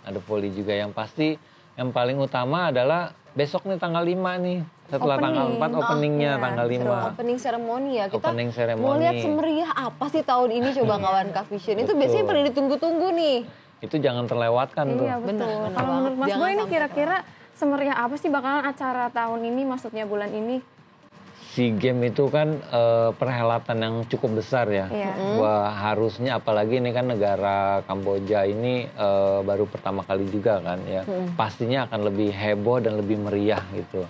Ada volley juga yang pasti yang paling utama adalah besok nih tanggal 5 nih. Setelah tanggal 4 openingnya iya, tanggal 5. Opening ceremony ya. Kita Opening ceremony. mau lihat semeriah apa sih tahun ini coba kawan Vision. Itu Betul. biasanya pada ditunggu-tunggu nih. Itu jangan terlewatkan tuh. Iya betul. Bener Kalau banget. menurut Mas Jangan Boy ini sampai kira-kira semeriah apa sih bakalan acara tahun ini, maksudnya bulan ini? SEA Games itu kan perhelatan yang cukup besar ya. Iya. Wah, harusnya apalagi ini kan negara Kamboja ini baru pertama kali juga kan ya. Pastinya akan lebih heboh dan lebih meriah gitu.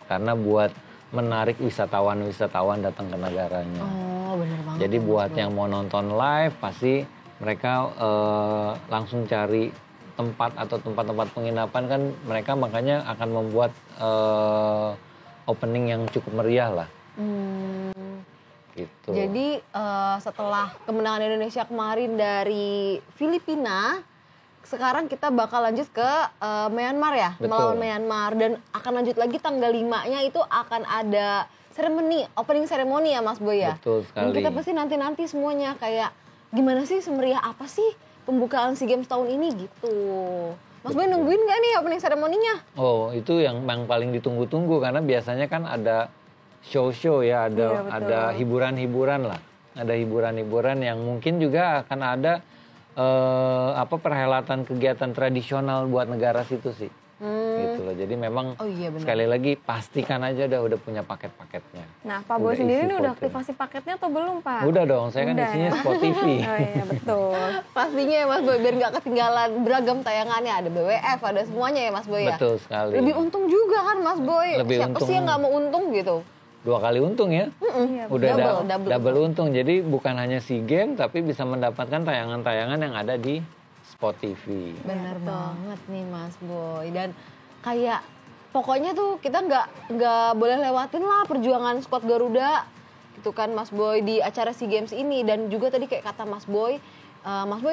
Karena buat menarik wisatawan datang ke negaranya. Oh, benar banget. Jadi ya, Mas buat Boy. yang mau nonton live pasti mereka langsung cari tempat atau tempat-tempat penginapan kan mereka makanya akan membuat opening yang cukup meriah lah. Gitu. Jadi setelah kemenangan Indonesia kemarin dari Filipina, sekarang kita bakal lanjut ke Myanmar ya, Betul. melawan Myanmar, dan akan lanjut lagi tanggal 5-nya itu akan ada opening ceremony ya Mas Boy ya. Betul Dan sekali. kita pasti nanti semuanya kayak gimana sih, semeriah apa sih pembukaan SEA Games tahun ini gitu. Mas Boy nungguin nggak nih opening ceremony-nya? Oh, itu yang paling ditunggu-tunggu karena biasanya kan ada show ya, Iya, betul. ada hiburan-hiburan lah. Ada hiburan-hiburan yang mungkin juga akan ada perhelatan kegiatan tradisional buat negara situ sih. Gitu loh. Jadi memang Oh iya, benar. sekali lagi pastikan aja udah punya paket-paketnya. Nah, Pak Boy Udah sendiri isi nih udah voting. aktivasi paketnya atau belum, Pak? Udah dong, saya kan Udah isinya ya? Sport TV. Oh iya, betul. Pastinya ya Mas Boy, biar nggak ketinggalan beragam tayangannya. Ada BWF, ada semuanya ya Mas Boy ya. Betul sekali. Lebih untung juga kan Mas Boy. Lebih Siapa untung. sih yang nggak mau untung gitu? 2 kali untung ya. Iya, Udah Double double untung. Jadi bukan hanya SEA Games tapi bisa mendapatkan tayangan-tayangan yang ada di Sport TV. Bener banget nih Mas Boy. Dan kayak pokoknya tuh kita nggak boleh lewatin lah perjuangan skuad Garuda gitu kan Mas Boy di acara SEA Games ini. Dan juga tadi kayak kata Mas Boy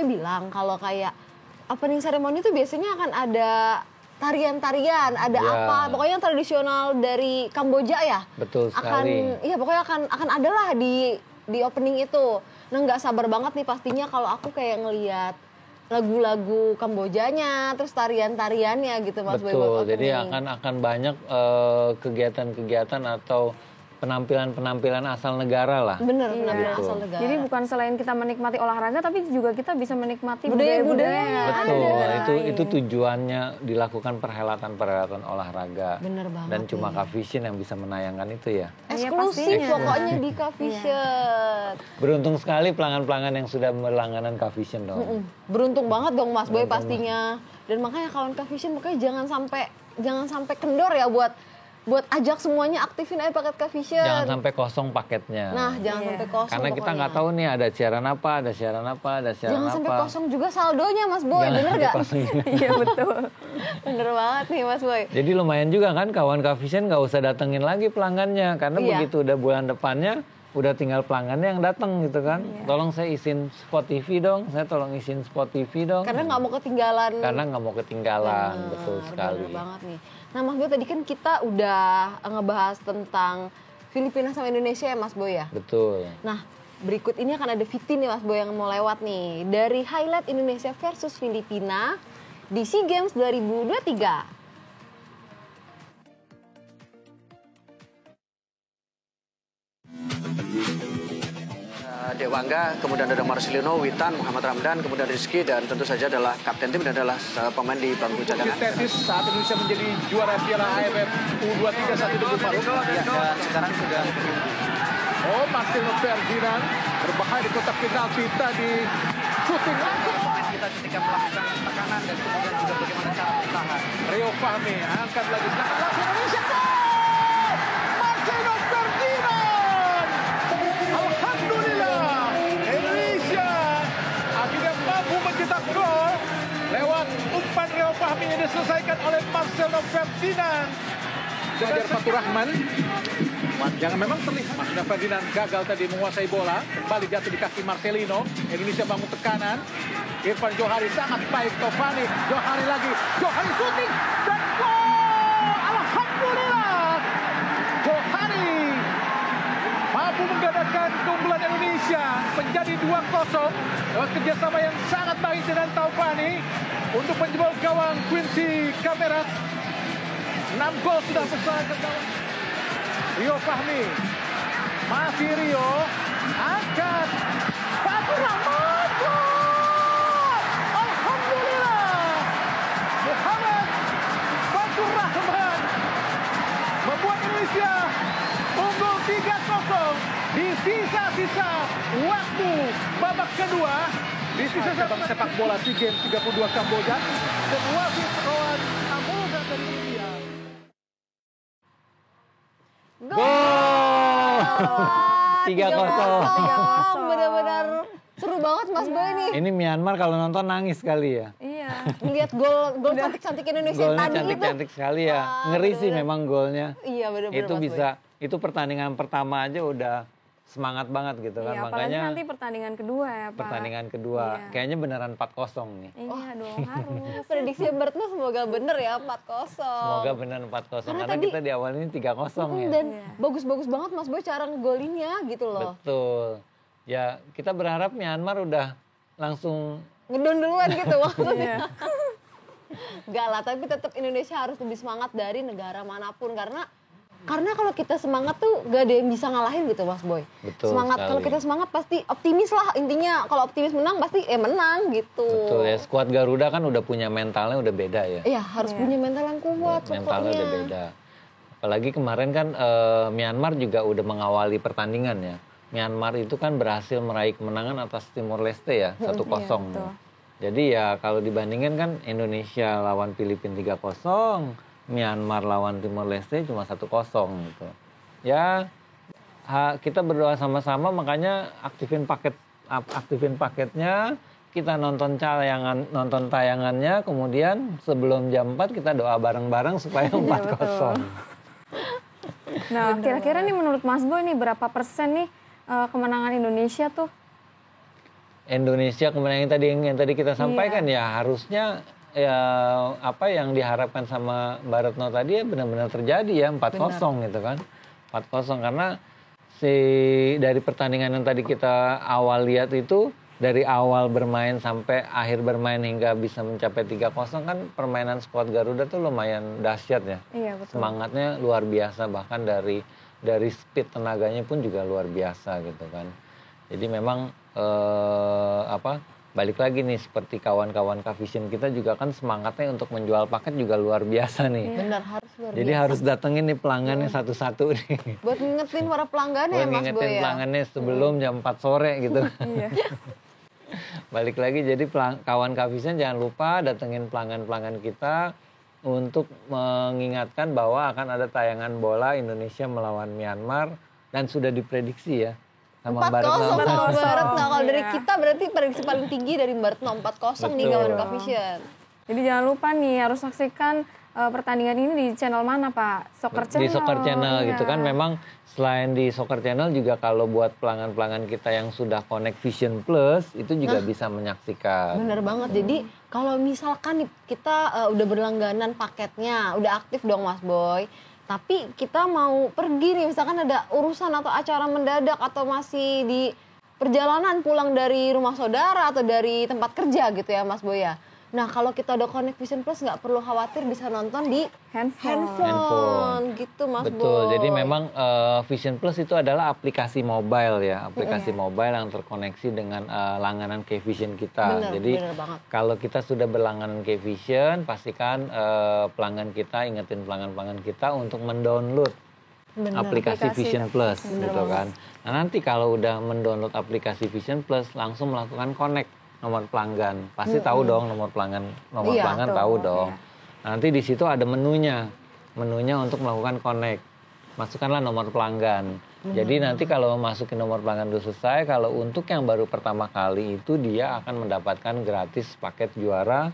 bilang kalau kayak opening ceremony itu biasanya akan ada tarian-tarian, ada Ya. apa, pokoknya yang tradisional dari Kamboja ya. Betul sekali. Iya pokoknya akan ada lah di opening itu. Nah nggak sabar banget nih pastinya kalau aku kayak ngelihat lagu-lagu Kambojanya, terus tarian-tariannya gitu Mas Boy. buat Betul. Jadi opening. akan banyak kegiatan-kegiatan atau penampilan-penampilan asal negara lah. Bener, Iya. penampilan asal negara. Jadi bukan selain kita menikmati olahraga, tapi juga kita bisa menikmati Budaya-budaya. budaya-budaya. Betul, Ada. itu tujuannya dilakukan perhelatan-perhelatan olahraga. Bener banget Dan cuma nih. Kavision yang bisa menayangkan itu ya. Iya, eksklusif pastinya. pokoknya di Kavision. Beruntung sekali pelanggan-pelanggan yang sudah berlangganan Kavision dong. Beruntung banget dong Mas Boy pastinya. Dan makanya kawan Kavision makanya jangan sampai kendor ya buat ajak semuanya aktifin aja paket Kavision. Jangan sampai kosong paketnya. Nah, jangan Iya. sampai kosong. Karena kita pokoknya. nggak tahu nih ada siaran apa, ada siaran Jangan sampai apa. kosong juga saldonya Mas Boy, Jangan bener sampai gak? kosong juga. Iya, betul. Bener banget nih Mas Boy. Jadi lumayan juga kan kawan Kavision nggak usah datengin lagi pelanggannya. Karena Iya. begitu udah bulan depannya, udah tinggal pelanggannya yang datang gitu kan. Tolong saya isin Sport TV dong, saya tolong isin Sport TV dong. Karena nggak mau ketinggalan. Karena nggak mau ketinggalan, betul sekali. Bener banget nih. Nah Mas Boy tadi kan kita udah ngebahas tentang Filipina sama Indonesia ya Mas Boy ya. Betul. Nah berikut ini akan ada VT nih Mas Boy yang mau lewat nih. Dari highlight Indonesia versus Filipina di SEA Games 2023. Dewangga, kemudian ada Marcelino, Witan, Muhammad Ramdan, kemudian Rizky, dan tentu saja adalah kapten tim dan adalah pemain di bangku cadangan. Tesis saat Indonesia menjadi juara Piala AFF U23 saat itu Maruf. Ya, dan sekarang sudah Oh, Marcelino Ferdinand berbahaya di kotak penalti tadi. Shooting langsung. pemain kita ketika melakukan tekanan dan kemudian juga bagaimana cara bertahan. Rio Fahmi angkat lagi. Langsung Indonesia. Gol! Marcelino Ferdinand. Alhamdulillah. Indonesia akhirnya mampu mencetak gol lewat umpan Rio Fahmi yang diselesaikan oleh Marcelino Ferdinand. Fajar Fatur Rahman yang memang terlihat Marcelino Ferdinand gagal tadi menguasai bola, kembali jatuh di kaki Marcelino. Indonesia bangun tekanan. Irfan Johari sangat baik, Tovani, Johari lagi, Johari shooting dan gol! Alhamdulillah, Johari mampu menggandakan keunggulan Indonesia menjadi 2-0 lewat kerjasama yang sangat baik dengan Tovani untuk menjebol gawang Quincy Kamera. 6 gol sudah besar ke gawang. Rio Fahmi, masih Rio, angkat, Fatur Rahman, gol! Alhamdulillah, Muhammad Fatur Rahman membuat Indonesia unggul 3-0 di sisa-sisa waktu babak kedua. Di sisa cabang sepak bola SEA Games 32 Kamboja, dan wasit lawan Kamboja dari India. Gol! Wah, 3-0. Benar-benar seru banget Mas Boy nih. Ini Myanmar kalau nonton nangis sekali ya. Iya. Ngelihat gol cantik-cantik Indonesia Golnya tadi itu. cantik-cantik sekali ya. Wah, Ngeri sih bener-bener. memang golnya. Iya benar-benar. Itu Mas Boy. bisa, itu pertandingan pertama aja udah semangat banget gitu kan. Iya, apalagi Makanya nanti pertandingan kedua ya, Pak. pertandingan kedua Iya. kayaknya beneran 4-0 nih. Iya dong, harus. Prediksi Bertno semoga bener ya 4-0. Semoga beneran 4-0 Karena karena tadi- kita di awal ini 3-0 ya. Dan bagus-bagus banget Mas Boy cara ngegolinnya gitu loh. Betul. Ya, kita berharap Myanmar udah langsung Ngedon duluan gitu Iya. maksudnya. Enggak lah, tapi tetap Indonesia harus lebih semangat dari negara manapun karena kalau kita semangat tuh gak ada yang bisa ngalahin gitu Mas Boy. Betul Semangat sekali. kalau kita semangat pasti optimis lah intinya. Kalau optimis menang pasti menang gitu. betul ya, skuad Garuda kan udah punya mentalnya udah beda ya. Iya, harus punya mental yang kuat Mentalnya pokoknya. udah beda. Apalagi kemarin kan Myanmar juga udah mengawali pertandingan ya. Myanmar itu kan berhasil meraih kemenangan atas Timor Leste ya, 1-0. betul. Jadi ya kalau dibandingin kan Indonesia lawan Filipina 3-0, Myanmar lawan Timor Leste cuma 1-0 gitu. Ya kita berdoa sama-sama, makanya aktifin paketnya, kita nonton tayangannya, kemudian sebelum jam 4 kita doa bareng-bareng supaya 4-0. Nah, kira-kira nih menurut Mas Boy nih berapa persen nih kemenangan Indonesia tuh? Indonesia kemenangan yang tadi kita sampaikan ya harusnya ya apa yang diharapkan sama Mbak Retno tadi ya benar-benar terjadi ya 4-0 gitu kan. 4-0 karena dari pertandingan yang tadi kita awal lihat itu dari awal bermain sampai akhir bermain hingga bisa mencapai 3-0 kan permainan skuad Garuda tuh lumayan dahsyat ya. Iya, betul. Semangatnya luar biasa, bahkan dari speed tenaganya pun juga luar biasa gitu kan. Jadi memang balik lagi nih seperti kawan-kawan Kavision kita juga kan semangatnya untuk menjual paket juga luar biasa nih. Benar, harus luar Jadi biasa. harus datengin nih pelanggannya satu-satu nih. Buat ngingetin para pelanggannya Buat ya Mas Boy ngingetin ya. pelanggannya sebelum jam 4 sore gitu. Iya. Balik lagi, jadi kawan Kavision jangan lupa datengin pelanggan-pelanggan kita untuk mengingatkan bahwa akan ada tayangan bola Indonesia melawan Myanmar dan sudah diprediksi ya. 4-0 sama Mbak Retno. Kalau dari Iya. kita berarti prediksi paling tinggi dari Mbak Retno 4-0 nih Betul. kawan Kavision. Jadi jangan lupa nih harus saksikan pertandingan ini di channel mana Pak? Soccer Channel. Di Soccer Channel Iya. gitu kan. Memang selain di Soccer Channel juga kalau buat pelanggan-pelanggan kita yang sudah connect Vision Plus itu juga bisa menyaksikan. Bener banget. Jadi kalau misalkan nih kita udah berlangganan paketnya, udah aktif dong Mas Boy. Tapi kita mau pergi nih, misalkan ada urusan atau acara mendadak atau masih di perjalanan pulang dari rumah saudara atau dari tempat kerja gitu ya Mas Boy ya. Nah kalau kita udah connect Vision Plus nggak perlu khawatir bisa nonton di handphone gitu Mas Boy. Betul, jadi memang Vision Plus itu adalah aplikasi mobile ya, aplikasi mobile yang terkoneksi dengan langganan K-Vision kita. Bener, Jadi bener banget. kalau kita sudah berlangganan K-Vision, pastikan pelanggan kita, ingetin pelanggan-pelanggan kita untuk mendownload aplikasi Vision Plus gitu kan. Nah nanti kalau udah mendownload aplikasi Vision Plus, langsung melakukan connect nomor pelanggan. Pasti tahu dong nomor pelanggan Iya, tahu dong. Nanti di situ ada menunya untuk melakukan connect. Masukkanlah nomor pelanggan. Jadi nanti kalau masukin nomor pelanggan udah selesai, kalau untuk yang baru pertama kali itu dia akan mendapatkan gratis paket juara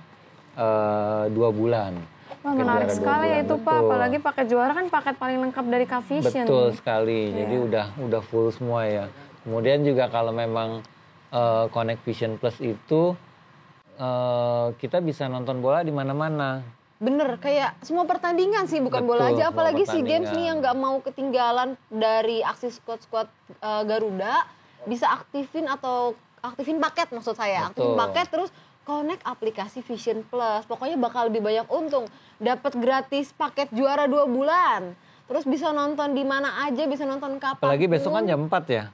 2 bulan. Wah, Paket menarik juara 2 sekali ya bulan, itu Pak, betul. apalagi paket juara kan paket paling lengkap dari Kavision. Betul sekali. Jadi udah full semua ya. Kemudian juga kalau memang Connect Vision Plus itu kita bisa nonton bola di mana-mana. Bener, kayak semua pertandingan sih, bukan Betul, bola aja. semua Apalagi SEA Games pertandingan. nih yang nggak mau ketinggalan dari aksi skuad-skuad Garuda, bisa aktifin paket maksud saya. Aktifin Betul. paket terus connect aplikasi Vision Plus. Pokoknya bakal lebih banyak untung. Dapat gratis paket juara 2 bulan. Terus bisa nonton di mana aja, bisa nonton kapan. Apalagi besok kan jam 4 ya.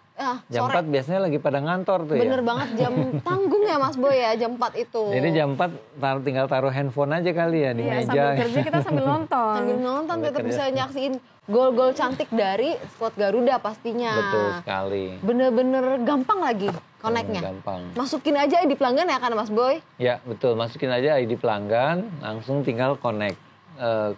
Jam sore. 4 biasanya lagi pada ngantor tuh Bener ya. banget, jam tanggung ya Mas Boy ya, jam 4 itu. Jadi jam 4 tinggal taruh handphone aja kali ya di Iya, meja. sambil kerja kita sambil nonton. Sambil nonton Sambil tetap kerja. bisa nyaksiin gol-gol cantik dari skuad Garuda pastinya. Betul sekali. Bener-bener gampang lagi connect-nya. Gampang. Masukin aja ID pelanggan ya kan Mas Boy? Ya betul, masukin aja ID pelanggan, langsung tinggal connect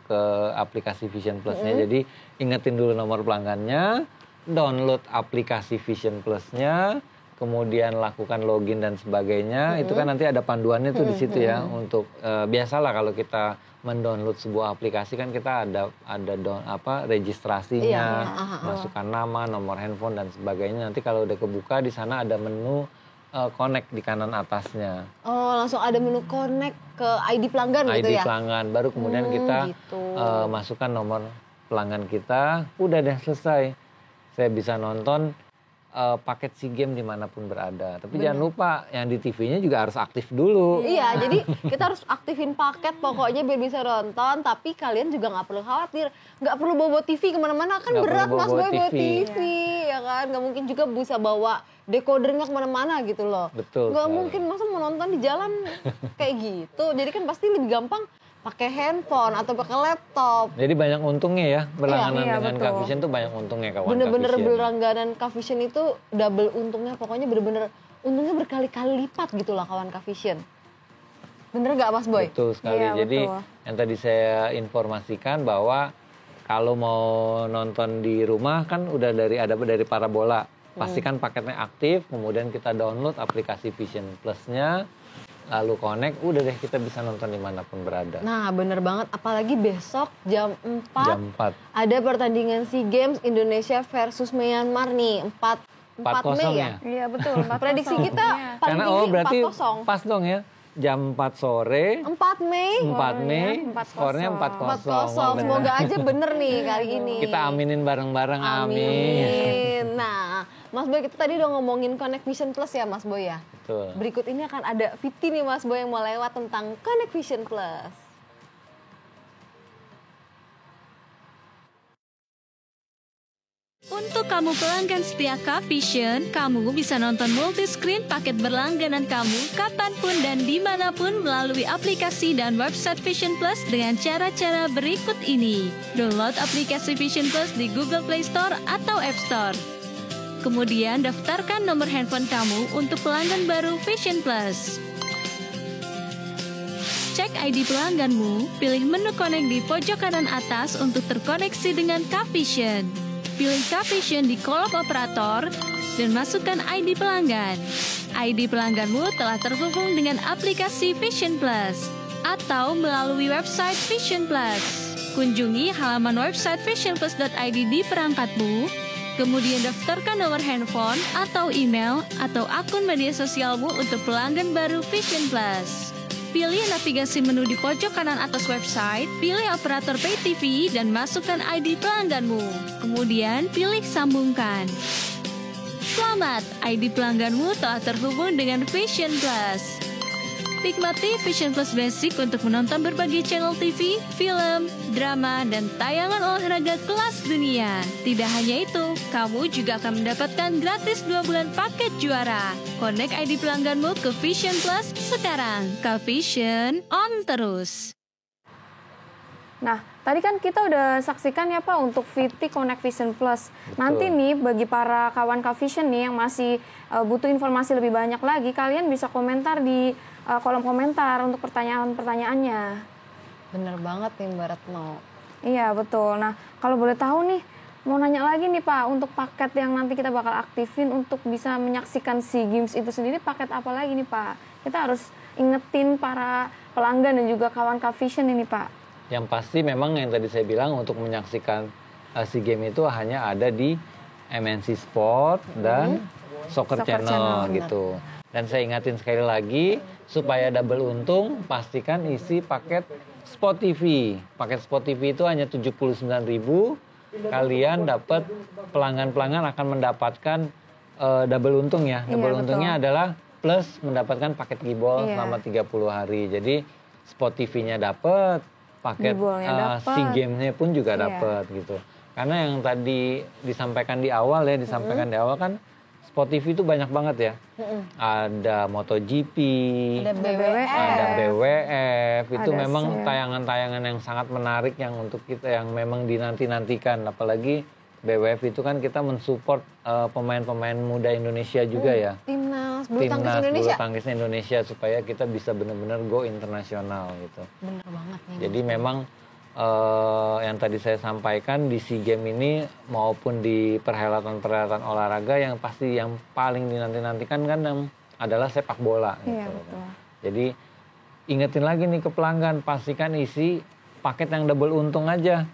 ke aplikasi Vision Plus-nya. Jadi ingetin dulu nomor pelanggannya, download aplikasi Vision Plus-nya, kemudian lakukan login dan sebagainya. Itu kan nanti ada panduannya tuh di situ ya. Untuk biasalah kalau kita mendownload sebuah aplikasi kan kita ada registrasinya, masukkan nama, nomor handphone dan sebagainya. Nanti kalau udah kebuka di sana ada menu connect di kanan atasnya. Oh, langsung ada menu connect ke ID pelanggan gitu ya? ID pelanggan, baru kemudian kita gitu. masukkan nomor pelanggan kita, udah deh selesai. Saya bisa nonton paket SEA Games dimanapun berada. Tapi jangan lupa yang di TV-nya juga harus aktif dulu. Iya, jadi kita harus aktifin paket pokoknya biar bisa nonton. Tapi kalian juga nggak perlu khawatir, nggak perlu bawa TV kemana-mana kan, Nggak berat perlu Mas bawa Boy bawa TV. TV, ya kan? Nggak mungkin juga bisa bawa dekodernya kemana-mana gitu loh. Betul Nggak sekali. mungkin masa mau nonton di jalan kayak gitu. Jadi kan pasti lebih gampang pakai handphone atau pakai laptop. Jadi banyak untungnya ya, berlangganan Iya, dengan betul. Kavision tuh banyak untungnya kawan Bener-bener Kavision. berlangganan Kavision itu double untungnya, pokoknya bener-bener untungnya berkali-kali lipat gitu lah kawan Kavision. Bener nggak Mas Boy? Betul sekali. Iya, Jadi betul. yang tadi saya informasikan bahwa kalau mau nonton di rumah kan udah dari parabola. Pastikan paketnya aktif, kemudian kita download aplikasi Vision Plus-nya, lalu connect, udah deh kita bisa nonton dimanapun berada. Nah bener banget, apalagi besok jam 4 Jam 4. ada pertandingan SEA Games Indonesia versus Myanmar nih, 4 Mei 4-0 ya? Iya betul. 4-0. Prediksi kita Iya. paling Karena tinggi berarti 4-0. pas dong ya, jam 4 sore, 4 Mei 4 Mei, 4-0. skornya 4-0. 4-0, Wah, bener. semoga aja bener nih kali ini. Kita aminin bareng-bareng, amin. Amin. Nah, Mas Boy kita tadi udah ngomongin Connect Vision Plus ya Mas Boy ya. Betul. Berikut ini akan ada VT nih Mas Boy yang mau lewat tentang Connect Vision Plus. Untuk kamu pelanggan setia Kavision, kamu bisa nonton multi-screen paket berlangganan kamu kapanpun dan dimanapun melalui aplikasi dan website Vision Plus dengan cara-cara berikut ini. Download aplikasi Vision Plus di Google Play Store atau App Store. Kemudian daftarkan nomor handphone kamu untuk pelanggan baru Vision Plus. Cek ID pelangganmu, pilih menu Connect di pojok kanan atas untuk terkoneksi dengan Kavision. Pilih Kavision di kolom operator dan masukkan ID pelanggan. ID pelangganmu telah terhubung dengan aplikasi Vision Plus atau melalui website Vision Plus. Kunjungi halaman website visionplus.id di perangkatmu, kemudian daftarkan nomor handphone atau email atau akun media sosialmu untuk pelanggan baru Vision Plus. Pilih navigasi menu di pojok kanan atas website, pilih operator pay TV dan masukkan ID pelangganmu. Kemudian pilih sambungkan. Selamat, ID pelangganmu telah terhubung dengan Vision Plus. Nikmati Vision Plus Basic untuk menonton berbagai channel TV, film, drama, dan tayangan olahraga kelas dunia. Tidak hanya itu, kamu juga akan mendapatkan gratis 2 bulan paket juara. Connect ID pelangganmu ke Vision Plus sekarang. Kavision, on terus. Nah, tadi kan kita udah saksikan ya Pak untuk VT Connect Vision Plus. Nanti nih bagi para kawan Kavision nih yang masih butuh informasi lebih banyak lagi, kalian bisa komentar di kolom komentar untuk pertanyaan-pertanyaannya. Bener banget nih Mbak Retno. Iya betul. Nah kalau boleh tahu nih, mau nanya lagi nih Pak, untuk paket yang nanti kita bakal aktifin untuk bisa menyaksikan SEA Games itu sendiri, paket apa lagi nih Pak? Kita harus ingetin para pelanggan dan juga kawan Kavision ini Pak. Yang pasti memang yang tadi saya bilang untuk menyaksikan SEA Games itu hanya ada di MNC Sport dan Soccer Channel gitu. Dan saya ingatin sekali lagi, supaya double untung, pastikan isi paket Sport TV. Paket Sport TV itu hanya 79.000, kalian dapat, pelanggan-pelanggan akan mendapatkan double untung ya. Double untungnya adalah plus mendapatkan paket gibol selama 30 hari. Jadi Sport TV-nya dapat, paket SEA Games-nya pun juga dapat gitu. Karena yang tadi disampaikan di awal kan Sport TV itu banyak banget ya. Ada MotoGP, Ada BWF. ada BWF. Itu Ada memang tayangan-tayangan yang sangat menarik yang untuk kita yang memang dinanti-nantikan. Apalagi BWF itu kan kita mensupport pemain-pemain muda Indonesia juga ya. Timnas bulu tangkis Indonesia supaya kita bisa benar-benar go internasional gitu. Bener banget nih. Jadi memang yang tadi saya sampaikan di SEA Games ini maupun di perhelatan-perhelatan olahraga yang pasti yang paling dinanti-nantikan kan yang adalah sepak bola. Iya, Gitu. betul. Jadi ingetin lagi nih ke pelanggan, pastikan isi paket yang double untung aja.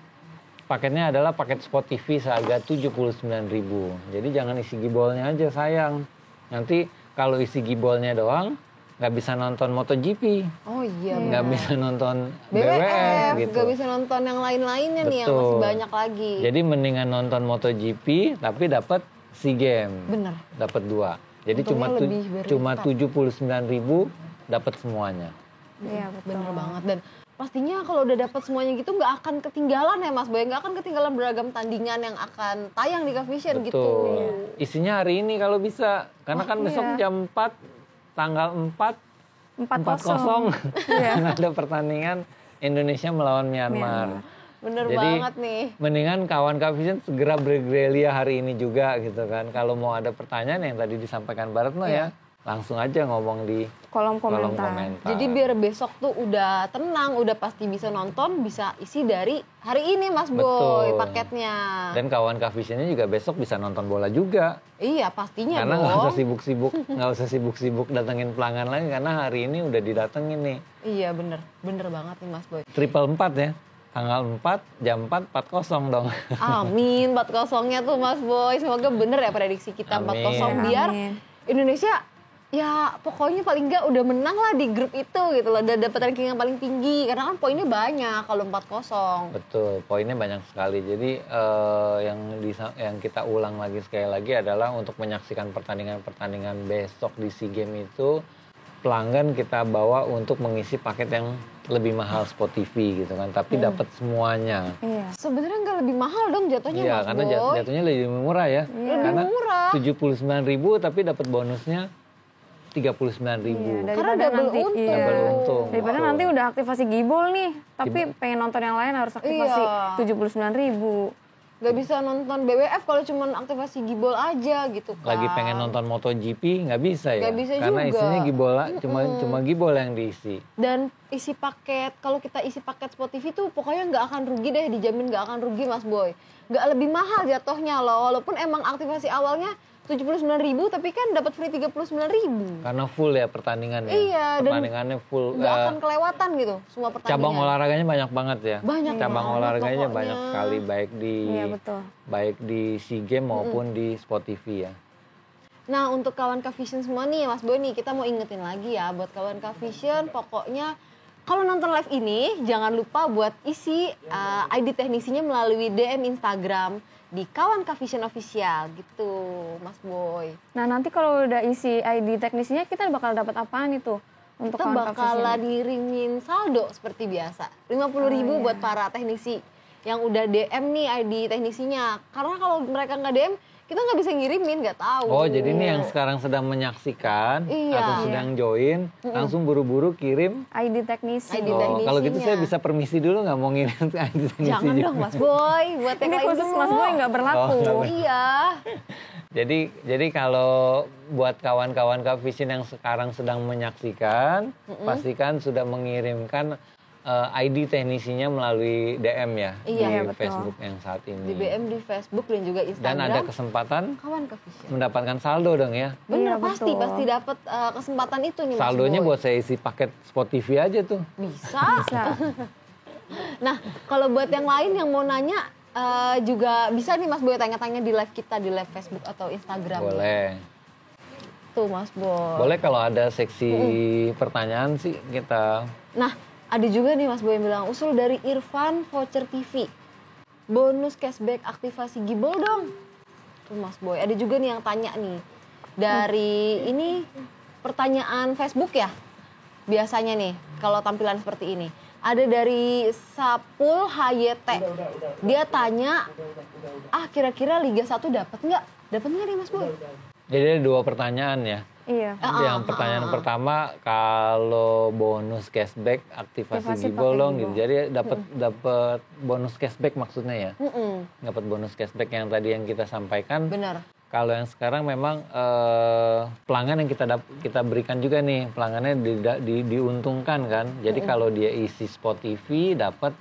Paketnya adalah paket Sport TV seharga 79.000. Jadi jangan isi gibolnya aja sayang. Nanti kalau isi gibolnya doang nggak bisa nonton MotoGP, Oh iya. nggak bisa nonton BWF, BWF gitu. nggak bisa nonton yang lain-lainnya nih yang Betul. masih banyak lagi. Jadi mendingan nonton MotoGP tapi dapat SEA Games. Bener. Dapat 2. Jadi Untungnya cuma lebih berlipat. cuma 79.000 dapat semuanya. Iya, betul. Bener banget. Dan pastinya kalau udah dapat semuanya gitu nggak akan ketinggalan ya Mas Boy, nggak akan ketinggalan beragam tandingan yang akan tayang di Cavision gitu. Betul. Isinya hari ini kalau bisa. Karena kan besok iya. jam 4 tanggal 4 4-0. 4-0 ada pertandingan Indonesia melawan Myanmar. Bener Jadi, banget nih. mendingan kawan Cavision segera bergerilya hari ini juga gitu kan. Kalau mau ada pertanyaan yang tadi disampaikan Baratno ya, langsung aja ngomong di Kolom kolom komentar. komentar. Jadi biar besok tuh udah tenang, udah pasti bisa nonton, bisa isi dari hari ini Mas Boy Betul. paketnya. Dan kawan Cavisionnya juga besok bisa nonton bola juga. Iya pastinya Karena dong. nggak usah sibuk-sibuk, nggak usah sibuk-sibuk datengin pelanggan lagi karena hari ini udah didatengin nih. Iya bener banget nih Mas Boy. Triple 4 ya. Tanggal 4, jam 4, 4-0 dong. Amin 4-0-nya tuh Mas Boy. Semoga bener ya prediksi kita Amin. 4-0 biar Amin. Indonesia ya pokoknya paling nggak udah menang lah di grup itu gitu loh. Udah dapet ranking yang paling tinggi karena kan poinnya banyak kalau 4-0. Betul, poinnya banyak sekali. Jadi yang kita ulang lagi sekali lagi adalah untuk menyaksikan pertandingan-pertandingan besok di SEA Games itu pelanggan kita bawa untuk mengisi paket yang lebih mahal Sport TV gitu kan, tapi dapat semuanya. Iya. Sebenarnya nggak lebih mahal dong jatuhnya Iya, Mas karena Boy. jatuhnya lebih murah ya. Lebih murah. 79.000 tapi dapat bonusnya 39.000. Iya, Karena double untung. Iya. Double untung. Daripada Betul. nanti udah aktivasi gibol nih, tapi pengen nonton yang lain harus aktivasi Iya. 79.000. Nggak bisa nonton BWF kalau cuma aktivasi gibol aja gitu kan. Lagi pengen nonton MotoGP nggak bisa ya. Nggak bisa Karena juga. isinya gibol, cuma gibol yang diisi. Dan isi paket, kalau kita isi paket Sport TV tuh pokoknya nggak akan rugi deh, dijamin nggak akan rugi Mas Boy. Nggak lebih mahal jatuhnya loh, walaupun emang aktivasi awalnya 79.000 tapi kan dapat free 39.000. Karena full ya pertandingannya. Iya, dan Pertandingannya full. Nggak akan kelewatan gitu semua pertandingan. Cabang olahraganya banyak banget ya. Banyak Cabang banget olahraganya pokoknya. banyak sekali Iya, betul. baik di SEA Games maupun di Sport TV ya. Nah untuk kawan Cavision semua nih Mas Boy nih, kita mau ingetin lagi ya buat kawan Cavision, pokoknya kalau nonton live ini jangan lupa buat isi ID teknisinya melalui DM Instagram di kawan Cavision Official gitu Mas Boy. Nah, nanti kalau udah isi ID teknisinya kita bakal dapat apaan itu untuk Kita kawan bakalan Cavision? ngirimin saldo seperti biasa. 50.000 buat para teknisi yang udah DM nih ID teknisinya. Karena kalau mereka nggak DM, kita nggak bisa ngirimin, nggak tahu. Oh, jadi ini yang sekarang sedang menyaksikan Iya. atau sedang join, langsung buru-buru kirim. ID teknisi. ID Oh, teknisinya. kalau gitu saya bisa permisi dulu nggak mau ngirim ID teknisi Jangan juga. dong Mas Boy, buat yang Ini lain khusus semua. Mas Boy nggak berlaku. Iya. Jadi kalau buat kawan-kawan Cavision yang sekarang sedang menyaksikan, pastikan sudah mengirimkan ID teknisinya melalui DM ya Iya, di betul. Facebook yang saat ini. Di BM di Facebook dan juga Instagram. Dan ada kesempatan kawan Cavision. mendapatkan saldo dong ya. Bener, Iya, pasti betul. dapat kesempatan itu nih Mas Saldonya Boy. buat saya isi paket Sport TV aja tuh. Bisa. Bisa. Nah, kalau buat yang lain yang mau nanya juga bisa nih Mas Boy tanya-tanya di live kita, di live Facebook atau Instagram. Boleh. Tuh Mas Boy. Boleh kalau ada seksi pertanyaan sih kita. Nah, ada juga nih Mas Boy yang bilang, usul dari Irfan Voucher TV. Bonus cashback aktivasi gibol dong. Tuh Mas Boy, ada juga nih yang tanya nih. Dari ini pertanyaan Facebook ya. Biasanya nih, kalau tampilan seperti ini. Ada dari Sapul HYT. Dia tanya, kira-kira Liga 1 dapat nggak? Dapat nggak nih Mas Boy? Jadi ada 2 pertanyaan ya. Iya. Yang pertanyaan pertama, kalau bonus cashback aktivasi Aktivasi gibol pakai dong gibol. gitu. Jadi dapat bonus cashback maksudnya ya. Dapat bonus cashback yang tadi yang kita sampaikan. Benar. Kalau yang sekarang memang pelanggan yang kita berikan juga nih, pelanggannya diuntungkan kan. Jadi kalau dia isi Sport TV dapat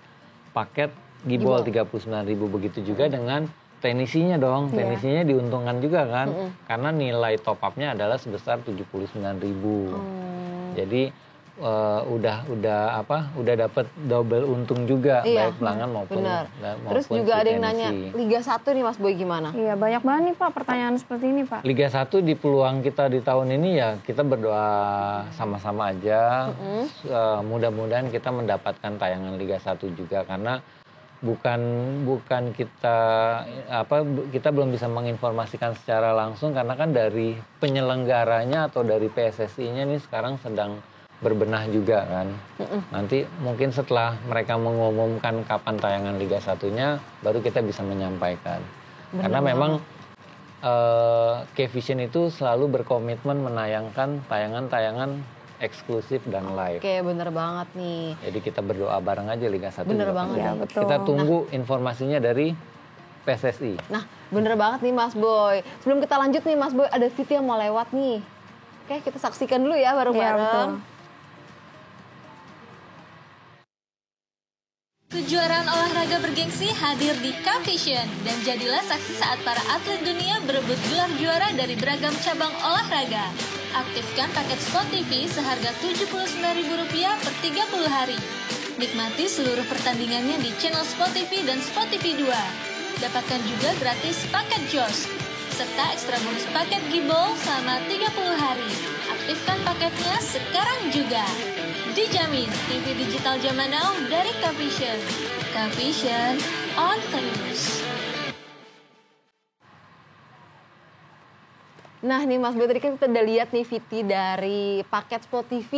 paket gibol 39.000. Begitu juga dengan tenisinya dong. Tenisinya diuntungkan juga kan. Karena nilai top up-nya adalah sebesar 79.000. Jadi udah dapat double untung juga baik pelanggan maupun Terus juga ada yang nanya Liga 1 nih Mas Boy gimana? Iya, banyak banget nih Pak pertanyaan seperti ini Pak. Liga 1 di peluang kita di tahun ini ya kita berdoa sama-sama aja. Mudah-mudahan kita mendapatkan tayangan Liga 1 juga karena bukan kita belum bisa menginformasikan secara langsung karena kan dari penyelenggaranya atau dari PSSI-nya nih sekarang sedang berbenah juga kan. Nanti mungkin setelah mereka mengumumkan kapan tayangan Liga 1-nya baru kita bisa menyampaikan. Karena memang K-Vision itu selalu berkomitmen menayangkan tayangan-tayangan eksklusif dan live. Oke, bener banget nih. Jadi kita berdoa bareng aja Liga 1. Bener banget. Ya, betul. Kita tunggu informasinya dari PSSI. Nah, bener banget nih Mas Boy. Sebelum kita lanjut nih Mas Boy, ada VT yang mau lewat nih. Oke, kita saksikan dulu ya bareng-bareng. Kejuaraan olahraga bergengsi hadir di K-Vision dan jadilah saksi saat para atlet dunia berebut gelar juara dari beragam cabang olahraga. Aktifkan paket Sport TV seharga Rp79.000 per 30 hari. Nikmati seluruh pertandingannya di channel Sport TV dan Sport TV 2. Dapatkan juga gratis paket JOS serta ekstra bonus paket Gibol selama 30 hari. Aktifkan paketnya sekarang juga. Dijamin TV digital zaman now dari K-Vision. K-Vision on terus. Nah nih Mas Boy, tadi kan kita udah lihat nih VT dari paket Sport TV.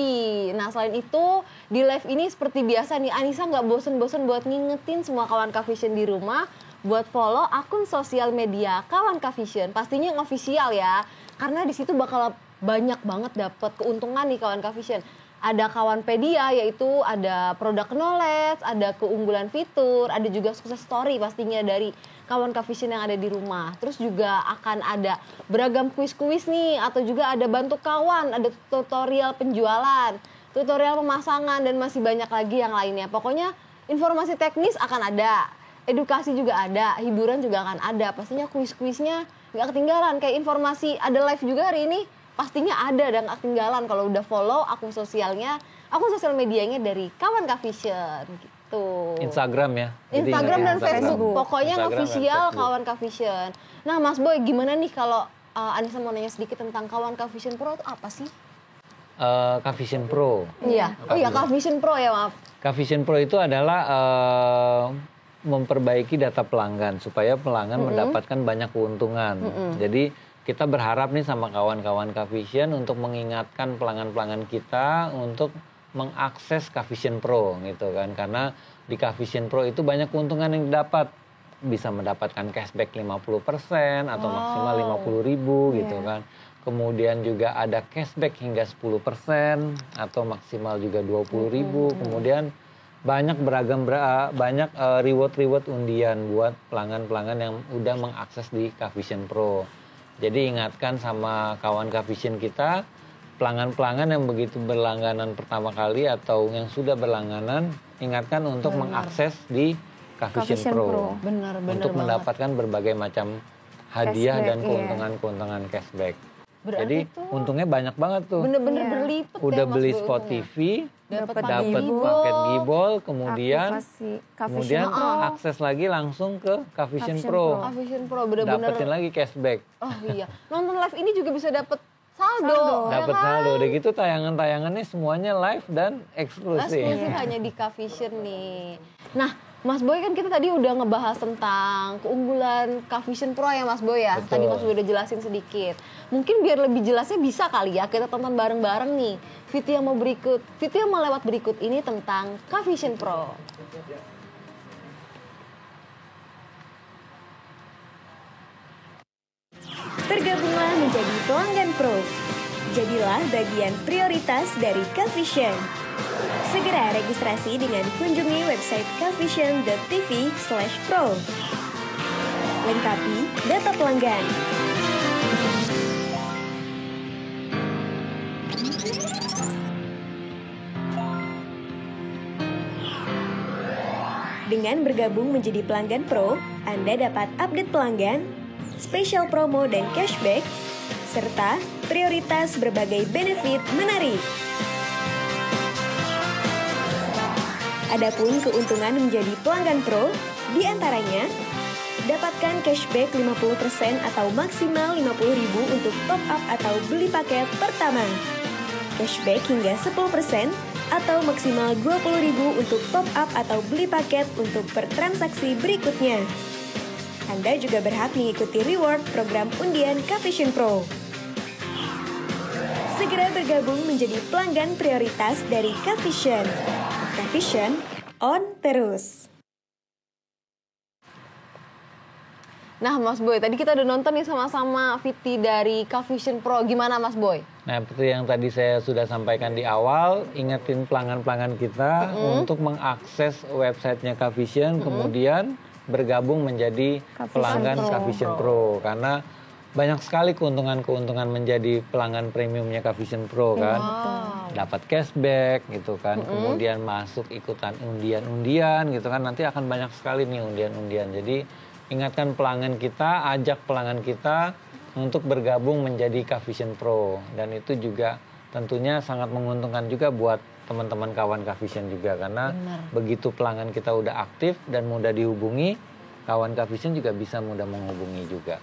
Nah selain itu di live ini seperti biasa nih Anissa nggak bosen-bosen buat ngingetin semua kawan K-Vision di rumah buat follow akun sosial media kawan K-Vision. Pastinya yang official ya, karena di situ bakal banyak banget dapat keuntungan nih kawan K-Vision. Ada Kawanpedia, yaitu ada produk knowledge, ada keunggulan fitur, ada juga sukses story pastinya dari kawan K-Vision yang ada di rumah. Terus juga akan ada beragam kuis-kuis nih, atau juga ada bantu kawan, ada tutorial penjualan, tutorial pemasangan, dan masih banyak lagi yang lainnya. Pokoknya informasi teknis akan ada, edukasi juga ada, hiburan juga akan ada. Pastinya kuis-kuisnya nggak ketinggalan, kayak informasi ada live juga hari ini. Pastinya ada dan gak ketinggalan kalau udah follow akun sosial medianya dari kawan K-Vision gitu. Instagram ya. Instagram dan Facebook. Pokoknya Instagram official kawan K-Vision. Nah Mas Boy, gimana nih kalau Anissa mau nanya sedikit tentang kawan K-Vision Pro itu apa sih? K-Vision Pro. Iya. Oh iya, K-Vision Pro ya, maaf. K-Vision Pro itu adalah memperbaiki data pelanggan supaya pelanggan mendapatkan banyak keuntungan. Jadi kita berharap nih sama kawan-kawan K-Vision untuk mengingatkan pelanggan-pelanggan kita untuk mengakses K-Vision Pro gitu kan. Karena di K-Vision Pro itu banyak keuntungan yang didapat. Bisa mendapatkan cashback 50% atau maksimal 50.000 gitu kan. Kemudian juga ada cashback hingga 10% atau maksimal juga 20.000. Kemudian banyak reward undian buat pelanggan-pelanggan yang udah mengakses di K-Vision Pro. Jadi ingatkan sama kawan K-Vision kita, pelanggan-pelanggan yang begitu berlangganan pertama kali atau yang sudah berlangganan, ingatkan untuk mengakses di K-Vision Pro. Benar untuk mendapatkan berbagai macam hadiah dan keuntungan-keuntungan cashback. Berarti jadi untungnya banyak banget tuh. Bener-bener berlipat ya. Udah beli Sport TV, dapat paket Gibol, kemudian akses lagi langsung ke K-Vision Pro. K-Vision Pro bener-bener dapetin lagi cashback. Oh iya, nonton live ini juga bisa dapet saldo. Dapat saldo. Udah gitu tayangan-tayangannya semuanya live dan eksklusif. Eksklusif hanya di K-Vision nih. Nah, Mas Boy kan kita tadi udah ngebahas tentang keunggulan K-Vision Pro ya Mas Boy ya. Betul. Tadi Mas Boy udah jelasin sedikit. Mungkin biar lebih jelasnya bisa kali ya kita tonton bareng-bareng nih video yang mau lewat berikut ini tentang K-Vision Pro. Bergabunglah menjadi pelanggan Pro. Jadilah bagian prioritas dari K-Vision. Segera registrasi dengan kunjungi website kvision.tv/pro. Lengkapi data pelanggan. Dengan bergabung menjadi pelanggan Pro, Anda dapat update pelanggan, spesial promo dan cashback, serta prioritas berbagai benefit menarik. Adapun keuntungan menjadi pelanggan Pro, di antaranya dapatkan cashback 50% atau maksimal 50.000 untuk top up atau beli paket pertama. Cashback hingga 10% atau maksimal 20.000 untuk top up atau beli paket untuk bertransaksi berikutnya. Anda juga berhak mengikuti reward program undian Cavision Pro. Segera bergabung menjadi pelanggan prioritas dari Cavision. Cavision on terus. Nah Mas Boy, tadi kita udah nonton nih sama-sama VT dari Cavision Pro. Gimana Mas Boy? Nah, seperti yang tadi saya sudah sampaikan di awal, ingetin pelanggan-pelanggan kita untuk mengakses websitenya Cavision, kemudian bergabung menjadi pelanggan Cavision Pro. Karena banyak sekali keuntungan-keuntungan menjadi pelanggan premiumnya Cavision Pro kan. Dapat cashback gitu kan, kemudian masuk ikutan undian-undian gitu kan. Nanti akan banyak sekali nih undian-undian. Jadi ingatkan pelanggan kita, ajak pelanggan kita untuk bergabung menjadi Cavision Pro. Dan itu juga tentunya sangat menguntungkan juga buat teman-teman kawan Cavision juga. Karena begitu pelanggan kita udah aktif dan mudah dihubungi, kawan Cavision juga bisa mudah menghubungi juga.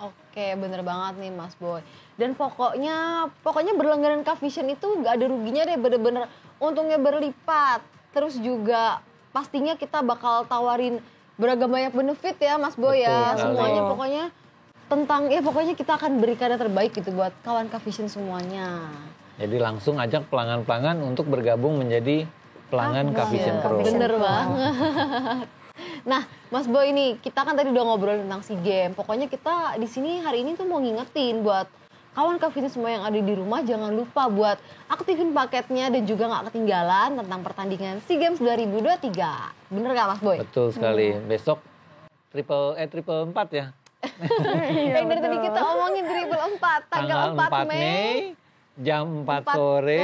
Oke, bener banget nih Mas Boy. Dan pokoknya berlangganan Cavision itu gak ada ruginya deh, bener-bener untungnya berlipat. Terus juga pastinya kita bakal tawarin beragam banyak benefit ya Mas Boy. Betul ya. sekali. Semuanya pokoknya kita akan berikan yang terbaik gitu buat kawan Cavision semuanya. Jadi langsung ajak pelanggan-pelanggan untuk bergabung menjadi pelanggan Cavision Pro. Bener banget. Nah, Mas Boy ini kita kan tadi udah ngobrol tentang SEA Games. Pokoknya kita di sini hari ini tuh mau ngingetin buat kawan Cavision semua yang ada di rumah, jangan lupa buat aktifin paketnya dan juga nggak ketinggalan tentang pertandingan SEA Games 2023. Bener nggak Mas Boy? Betul sekali. Besok triple 4 ya. Yang dari tadi kita omongin triple 4, tanggal 4 Mei. Jam 4 sore,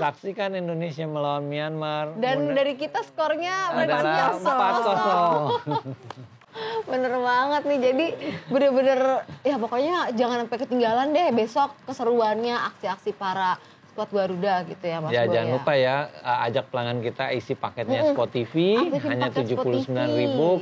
saksikan Indonesia melawan Myanmar. Dan dari kita skornya adalah 4-0. Bener banget nih, jadi bener-bener ya pokoknya jangan sampai ketinggalan deh besok keseruannya aksi-aksi para skuad Garuda gitu ya Mas Boy. Jangan lupa ya, ajak pelanggan kita isi paketnya Sport TV, hanya 79.000,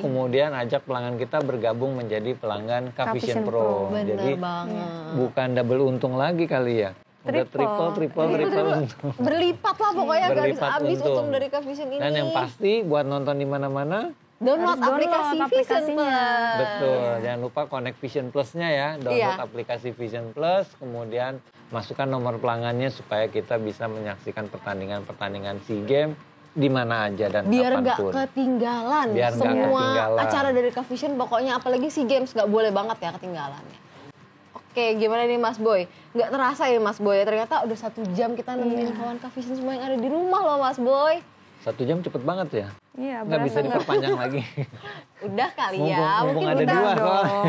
kemudian ajak pelanggan kita bergabung menjadi pelanggan Cavision Pro. Jadi banget. Bukan double untung lagi kali ya. Udah triple untung. Berlipat lah pokoknya, gak habis untung dari Cavision ini. Dan yang pasti buat nonton di mana-mana, download aplikasi Vision Plus. Betul, jangan lupa connect Vision Plus-nya ya. Download aplikasi Vision Plus, kemudian masukkan nomor pelanggannya supaya kita bisa menyaksikan pertandingan-pertandingan SEA Games di mana aja dan biar kapanpun. Gak ketinggalan. Semua acara dari Cavision pokoknya, apalagi SEA Games gak boleh banget ya ketinggalannya. Oke, gimana nih Mas Boy? Nggak terasa ya Mas Boy, ternyata udah 1 jam kita nemenin kawan Cavision semua yang ada di rumah loh Mas Boy. 1 jam cepet banget ya? Iya, nggak bisa diperpanjang lagi. Udah kali ya. Mumpung ada 2 soalnya.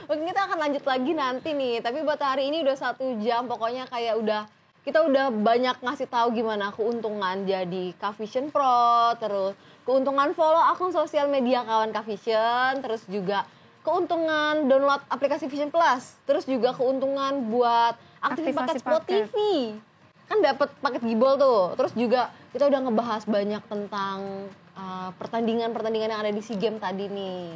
Mungkin kita akan lanjut lagi nanti nih. Tapi buat hari ini udah 1 jam, pokoknya kayak kita udah banyak ngasih tahu gimana keuntungan jadi Cavision Pro, terus keuntungan follow akun sosial media kawan Cavision, terus juga keuntungan download aplikasi Vision Plus, terus juga keuntungan buat aktifin paket Sport TV. Kan dapat paket gibol tuh. Terus juga kita udah ngebahas banyak tentang pertandingan-pertandingan yang ada di SEA Games tadi nih.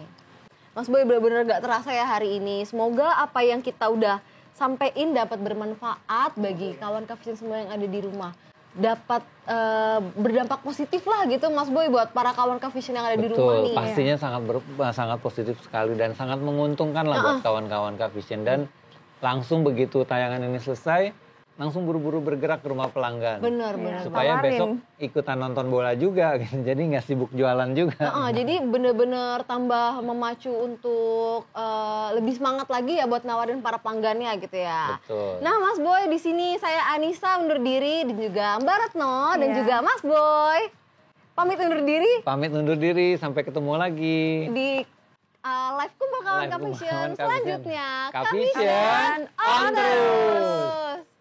Mas Boy bener-bener gak terasa ya hari ini. Semoga apa yang kita udah sampein dapat bermanfaat bagi kawan Cavision semua yang ada di rumah. Dapat berdampak positif lah gitu Mas Boy buat para kawan Cavision yang ada di rumah nih. Betul, pastinya sangat positif sekali dan sangat menguntungkan lah buat kawan-kawan Cavision. Dan langsung begitu tayangan ini selesai, langsung buru-buru bergerak ke rumah pelanggan. Benar. Supaya besok ikutan nonton bola juga, gitu. Jadi nggak sibuk jualan juga. Jadi bener-bener tambah memacu untuk lebih semangat lagi ya buat nawarin para pelanggannya gitu ya. Betul. Nah Mas Boy, di sini saya Anissa undur diri dan juga Mbak Retno dan juga Mas Boy. Pamit undur diri, sampai ketemu lagi. Di live kumpul kawan Cavision selanjutnya. Cavision on terus.